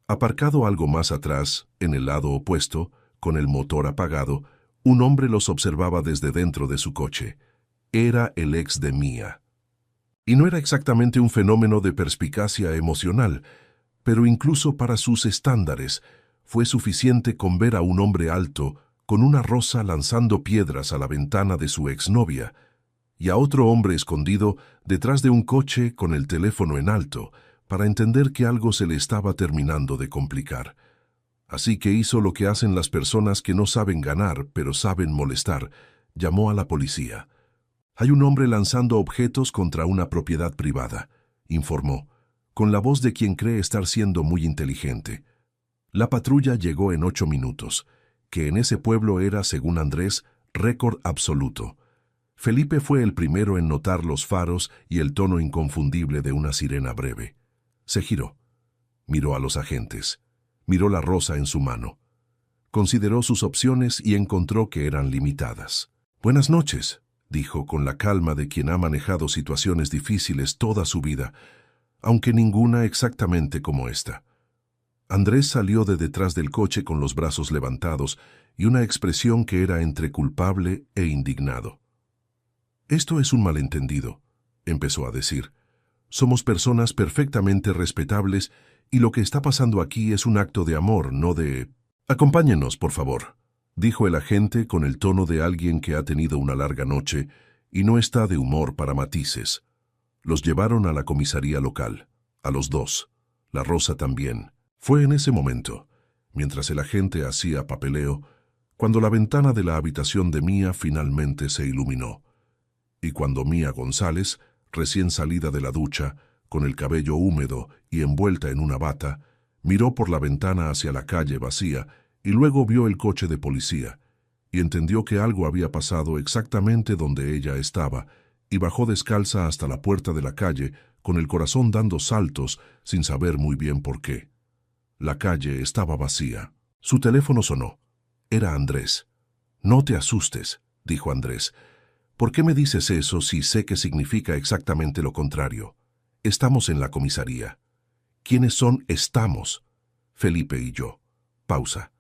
Aparcado algo más atrás, en el lado opuesto, con el motor apagado, un hombre los observaba desde dentro de su coche. Era el ex de Mía. Y no era exactamente un fenómeno de perspicacia emocional, pero incluso para sus estándares fue suficiente con ver a un hombre alto con una rosa lanzando piedras a la ventana de su exnovia y a otro hombre escondido detrás de un coche con el teléfono en alto para entender que algo se le estaba terminando de complicar. Así que hizo lo que hacen las personas que no saben ganar pero saben molestar. Llamó a la policía. «Hay un hombre lanzando objetos contra una propiedad privada», informó, con la voz de quien cree estar siendo muy inteligente. La patrulla llegó en 8 minutos, que en ese pueblo era, según Andrés, récord absoluto. Felipe fue el primero en notar los faros y el tono inconfundible de una sirena breve. Se giró. Miró a los agentes. Miró la rosa en su mano. Consideró sus opciones y encontró que eran limitadas. «Buenas noches», dijo con la calma de quien ha manejado situaciones difíciles toda su vida, aunque ninguna exactamente como esta. Andrés salió de detrás del coche con los brazos levantados y una expresión que era entre culpable e indignado. «Esto es un malentendido», empezó a decir. «Somos personas perfectamente respetables y lo que está pasando aquí es un acto de amor, no de...» «Acompáñenos, por favor», dijo el agente con el tono de alguien que ha tenido una larga noche y no está de humor para matices. Los llevaron a la comisaría local, a los dos, la Rosa también. Fue en ese momento, mientras el agente hacía papeleo, cuando la ventana de la habitación de Mía finalmente se iluminó. Y cuando Mía González, recién salida de la ducha, con el cabello húmedo y envuelta en una bata, miró por la ventana hacia la calle vacía y luego vio el coche de policía, y entendió que algo había pasado exactamente donde ella estaba, y bajó descalza hasta la puerta de la calle, con el corazón dando saltos sin saber muy bien por qué. La calle estaba vacía. Su teléfono sonó. Era Andrés. «No te asustes», dijo Andrés. «¿Por qué me dices eso si sé que significa exactamente lo contrario? Estamos en la comisaría». «¿Quiénes son estamos?» «Felipe y yo». Pausa.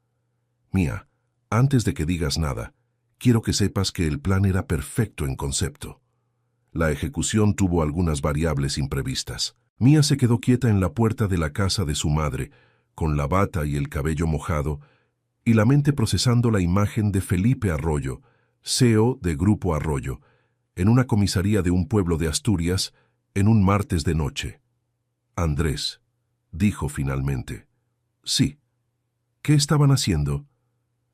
«Mía, antes de que digas nada, quiero que sepas que el plan era perfecto en concepto. La ejecución tuvo algunas variables imprevistas. Mía se quedó quieta en la puerta de la casa de su madre, con la bata y el cabello mojado, y la mente procesando la imagen de Felipe Arroyo, CEO de Grupo Arroyo, en una comisaría de un pueblo de Asturias, en un martes de noche. «Andrés», dijo finalmente. «Sí». «¿Qué estaban haciendo?»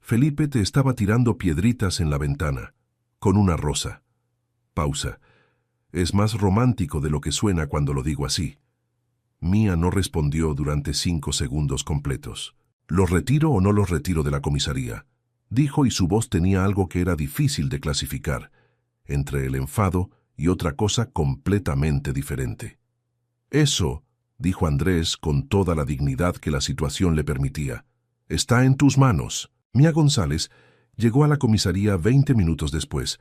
«Felipe te estaba tirando piedritas en la ventana, con una rosa». Pausa. Es más romántico de lo que suena cuando lo digo así. Mía no respondió durante 5 segundos completos. «¿Los retiro o no los retiro de la comisaría?», dijo, y su voz tenía algo que era difícil de clasificar, entre el enfado y otra cosa completamente diferente. «Eso», dijo Andrés con toda la dignidad que la situación le permitía, «está en tus manos». Mía González llegó a la comisaría 20 minutos después,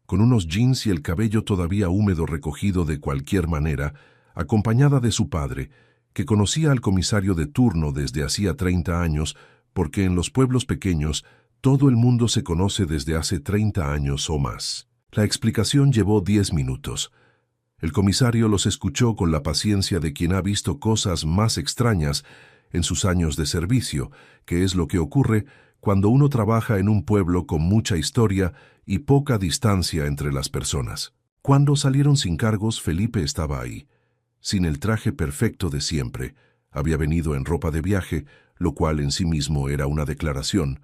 con unos jeans y el cabello todavía húmedo recogido de cualquier manera, acompañada de su padre, que conocía al comisario de turno desde hacía 30 años, porque en los pueblos pequeños todo el mundo se conoce desde hace 30 años o más. La explicación llevó 10 minutos. El comisario los escuchó con la paciencia de quien ha visto cosas más extrañas en sus años de servicio, que es lo que ocurre cuando uno trabaja en un pueblo con mucha historia y poca distancia entre las personas. Cuando salieron sin cargos, Felipe estaba ahí, sin el traje perfecto de siempre. Había venido en ropa de viaje, lo cual en sí mismo era una declaración,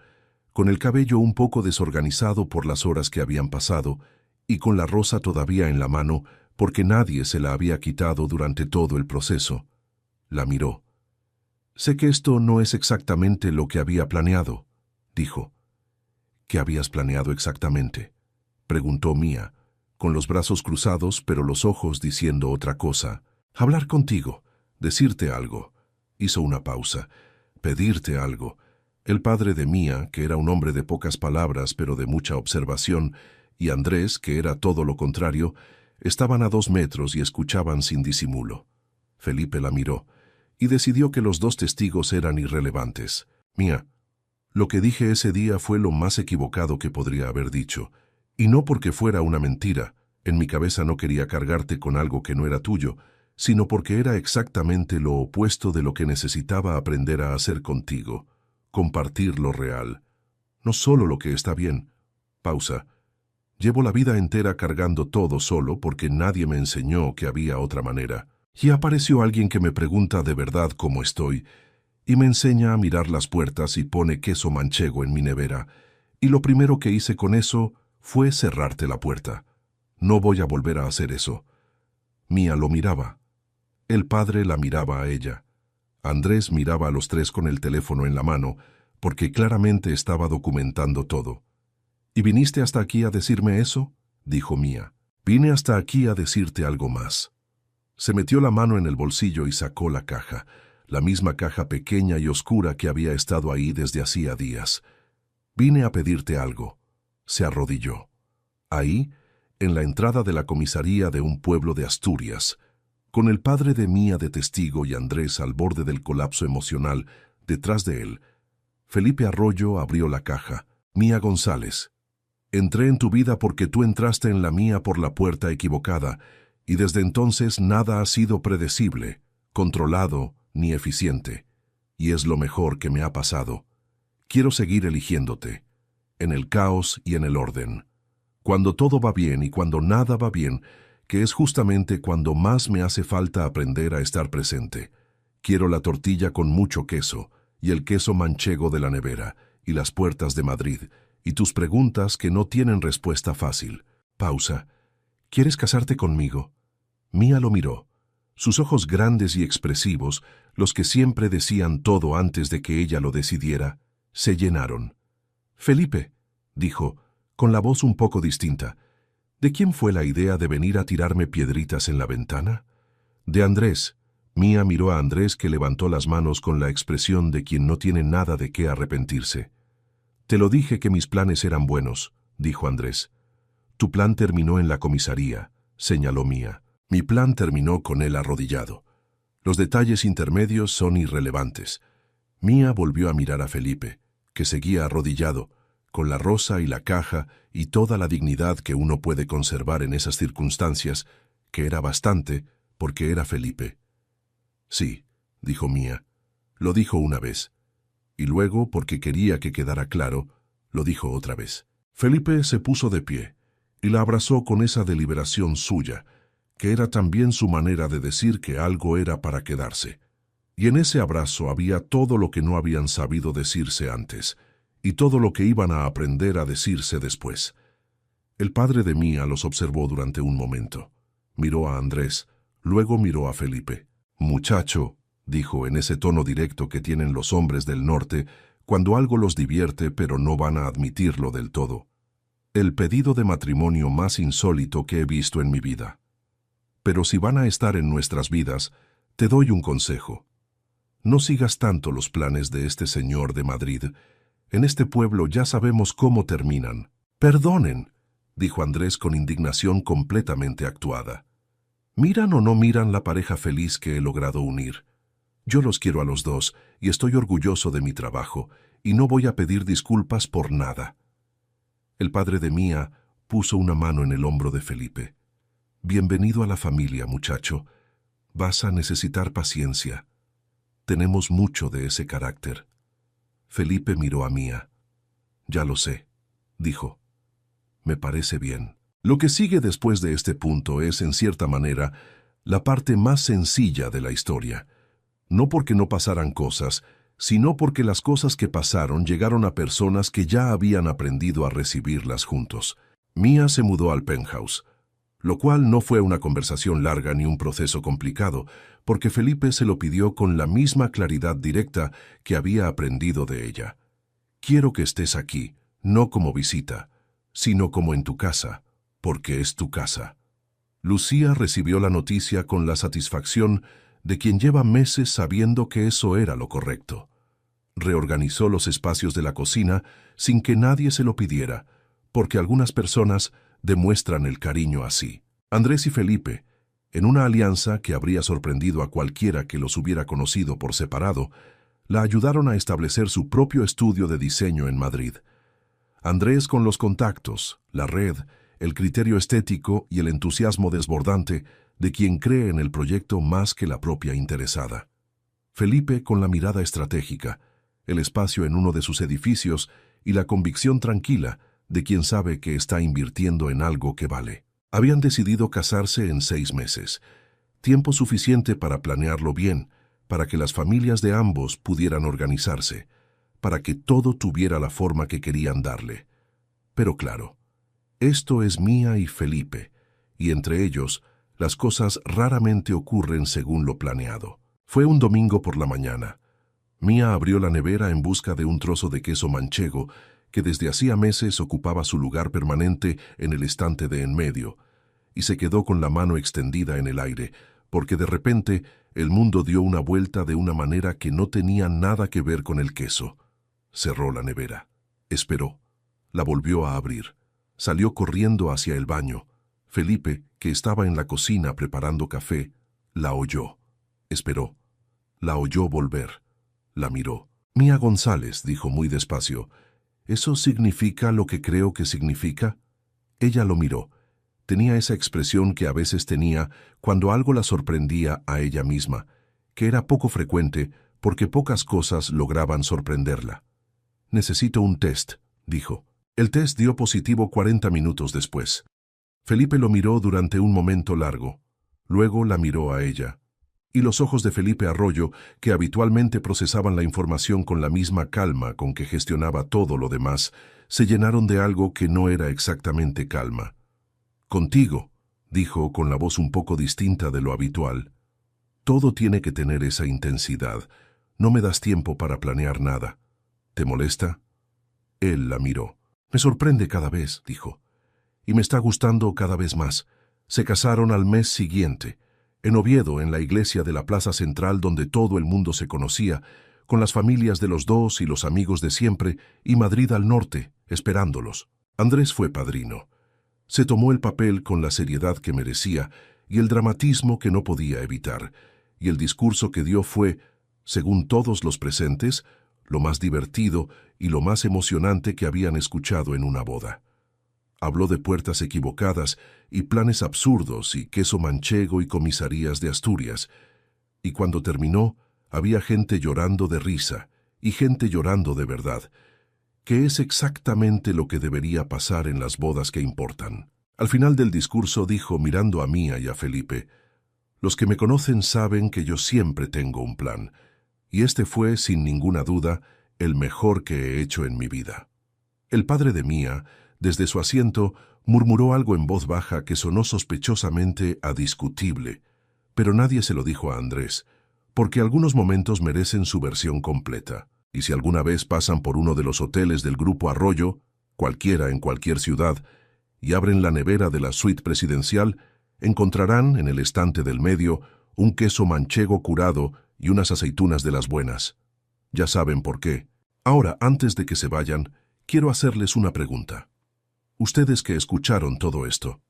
con el cabello un poco desorganizado por las horas que habían pasado, y con la rosa todavía en la mano, porque nadie se la había quitado durante todo el proceso. La miró. «Sé que esto no es exactamente lo que había planeado», dijo. «¿Qué habías planeado exactamente?», preguntó Mía, con los brazos cruzados pero los ojos diciendo otra cosa. «Hablar contigo, decirte algo». Hizo una pausa. «Pedirte algo». El padre de Mía, que era un hombre de pocas palabras pero de mucha observación, y Andrés, que era todo lo contrario, estaban a 2 metros y escuchaban sin disimulo. Felipe la miró y decidió que los 2 testigos eran irrelevantes. «Mía, lo que dije ese día fue lo más equivocado que podría haber dicho, y no porque fuera una mentira. En mi cabeza no quería cargarte con algo que no era tuyo, sino porque era exactamente lo opuesto de lo que necesitaba aprender a hacer contigo, compartir lo real, no solo lo que está bien». Pausa. «Llevo la vida entera cargando todo solo porque nadie me enseñó que había otra manera. Y apareció alguien que me pregunta de verdad cómo estoy, y me enseña a mirar las puertas y pone queso manchego en mi nevera, y lo primero que hice con eso fue cerrarte la puerta. No voy a volver a hacer eso». Mía lo miraba. El padre la miraba a ella. Andrés miraba a los 3 con el teléfono en la mano, porque claramente estaba documentando todo. «¿Y viniste hasta aquí a decirme eso?», dijo Mía. «Vine hasta aquí a decirte algo más». Se metió la mano en el bolsillo y sacó la caja. la misma caja pequeña y oscura que había estado ahí desde hacía días. «Vine a pedirte algo». Se arrodilló. Ahí, en la entrada de la comisaría de un pueblo de Asturias, con el padre de Mía de testigo y Andrés al borde del colapso emocional detrás de él, Felipe Arroyo abrió la caja. «Mía González, entré en tu vida porque tú entraste en la mía por la puerta equivocada, y desde entonces nada ha sido predecible, controlado ni eficiente, y es lo mejor que me ha pasado. Quiero seguir eligiéndote, en el caos y en el orden. Cuando todo va bien y cuando nada va bien, que es justamente cuando más me hace falta aprender a estar presente. Quiero la tortilla con mucho queso, y el queso manchego de la nevera, y las puertas de Madrid, y tus preguntas que no tienen respuesta fácil». Pausa. «¿Quieres casarte conmigo?» Mía lo miró. Sus ojos grandes y expresivos, los que siempre decían todo antes de que ella lo decidiera, se llenaron. «Felipe», dijo, con la voz un poco distinta, «¿de quién fue la idea de venir a tirarme piedritas en la ventana?» «De Andrés». Mía miró a Andrés, que levantó las manos con la expresión de quien no tiene nada de qué arrepentirse. «Te lo dije que mis planes eran buenos», dijo Andrés. «Tu plan terminó en la comisaría», señaló Mía. «Mi plan terminó con él arrodillado. Los detalles intermedios son irrelevantes». Mía volvió a mirar a Felipe, que seguía arrodillado, con la rosa y la caja y toda la dignidad que uno puede conservar en esas circunstancias, que era bastante porque era Felipe. «Sí», dijo Mía. Lo dijo una vez. Y luego, porque quería que quedara claro, lo dijo otra vez. Felipe se puso de pie y la abrazó con esa deliberación suya, que era también su manera de decir que algo era para quedarse. Y en ese abrazo había todo lo que no habían sabido decirse antes, y todo lo que iban a aprender a decirse después. El padre de Mía los observó durante un momento. Miró a Andrés, luego miró a Felipe. «Muchacho», dijo en ese tono directo que tienen los hombres del norte cuando algo los divierte pero no van a admitirlo del todo. «El pedido de matrimonio más insólito que he visto en mi vida. Pero si van a estar en nuestras vidas, te doy un consejo. No sigas tanto los planes de este señor de Madrid. En este pueblo ya sabemos cómo terminan». «Perdonen», dijo Andrés con indignación completamente actuada. «¿Miran o no miran la pareja feliz que he logrado unir? Yo los quiero a los dos y estoy orgulloso de mi trabajo y no voy a pedir disculpas por nada». El padre de Mía puso una mano en el hombro de Felipe. «Bienvenido a la familia, muchacho. Vas a necesitar paciencia. Tenemos mucho de ese carácter». Felipe miró a Mía. «Ya lo sé», dijo. «Me parece bien». Lo que sigue después de este punto es, en cierta manera, la parte más sencilla de la historia. No porque no pasaran cosas, sino porque las cosas que pasaron llegaron a personas que ya habían aprendido a recibirlas juntos. Mía se mudó al penthouse, lo cual no fue una conversación larga ni un proceso complicado, porque Felipe se lo pidió con la misma claridad directa que había aprendido de ella. «Quiero que estés aquí, no como visita, sino como en tu casa, porque es tu casa». Lucía recibió la noticia con la satisfacción de quien lleva meses sabiendo que eso era lo correcto. Reorganizó los espacios de la cocina sin que nadie se lo pidiera, porque algunas personas demuestran el cariño así. Andrés y Felipe, en una alianza que habría sorprendido a cualquiera que los hubiera conocido por separado, la ayudaron a establecer su propio estudio de diseño en Madrid. Andrés con los contactos, la red, el criterio estético y el entusiasmo desbordante de quien cree en el proyecto más que la propia interesada. Felipe con la mirada estratégica, el espacio en uno de sus edificios y la convicción tranquila de quien sabe que está invirtiendo en algo que vale. Habían decidido casarse en 6 meses, tiempo suficiente para planearlo bien, para que las familias de ambos pudieran organizarse, para que todo tuviera la forma que querían darle. Pero claro, esto es Mía y Felipe, y entre ellos las cosas raramente ocurren según lo planeado. Fue un domingo por la mañana. Mía abrió la nevera en busca de un trozo de queso manchego que desde hacía meses ocupaba su lugar permanente en el estante de en medio, y se quedó con la mano extendida en el aire, porque de repente el mundo dio una vuelta de una manera que no tenía nada que ver con el queso. Cerró la nevera. Esperó. La volvió a abrir. Salió corriendo hacia el baño. Felipe, que estaba en la cocina preparando café, la oyó. Esperó. La oyó volver. La miró. «Mía González», dijo muy despacio, «¿eso significa lo que creo que significa?» Ella lo miró. Tenía esa expresión que a veces tenía cuando algo la sorprendía a ella misma, que era poco frecuente porque pocas cosas lograban sorprenderla. «Necesito un test», dijo. El test dio positivo 40 minutos después. Felipe lo miró durante un momento largo. Luego la miró a ella. Y los ojos de Felipe Arroyo, que habitualmente procesaban la información con la misma calma con que gestionaba todo lo demás, se llenaron de algo que no era exactamente calma. «Contigo», dijo con la voz un poco distinta de lo habitual. «Todo tiene que tener esa intensidad. No me das tiempo para planear nada. ¿Te molesta?» Él la miró. «Me sorprende cada vez», dijo. «Y me está gustando cada vez más». Se casaron al mes siguiente, en Oviedo, en la iglesia de la Plaza Central donde todo el mundo se conocía, con las familias de los dos y los amigos de siempre, y Madrid al norte, esperándolos. Andrés fue padrino. Se tomó el papel con la seriedad que merecía y el dramatismo que no podía evitar, y el discurso que dio fue, según todos los presentes, lo más divertido y lo más emocionante que habían escuchado en una boda. Habló de puertas equivocadas y planes absurdos y queso manchego y comisarías de Asturias, y cuando terminó había gente llorando de risa y gente llorando de verdad, que es exactamente lo que debería pasar en las bodas que importan. Al final del discurso dijo, mirando a Mía y a Felipe, «Los que me conocen saben que yo siempre tengo un plan, y este fue, sin ninguna duda, el mejor que he hecho en mi vida». El padre de Mía, desde su asiento, murmuró algo en voz baja que sonó sospechosamente a discutible, pero nadie se lo dijo a Andrés, porque algunos momentos merecen su versión completa. Y si alguna vez pasan por uno de los hoteles del Grupo Arroyo, cualquiera en cualquier ciudad, y abren la nevera de la suite presidencial, encontrarán en el estante del medio un queso manchego curado y unas aceitunas de las buenas. Ya saben por qué. Ahora, antes de que se vayan, quiero hacerles una pregunta. Ustedes que escucharon todo esto,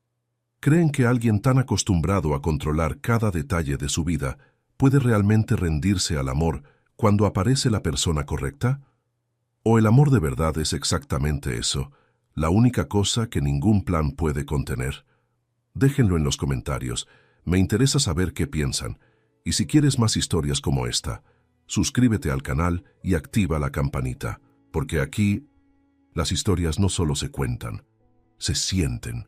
¿creen que alguien tan acostumbrado a controlar cada detalle de su vida puede realmente rendirse al amor cuando aparece la persona correcta? ¿O el amor de verdad es exactamente eso, la única cosa que ningún plan puede contener? Déjenlo en los comentarios, me interesa saber qué piensan, y si quieres más historias como esta, suscríbete al canal y activa la campanita, porque aquí las historias no solo se cuentan, se sienten.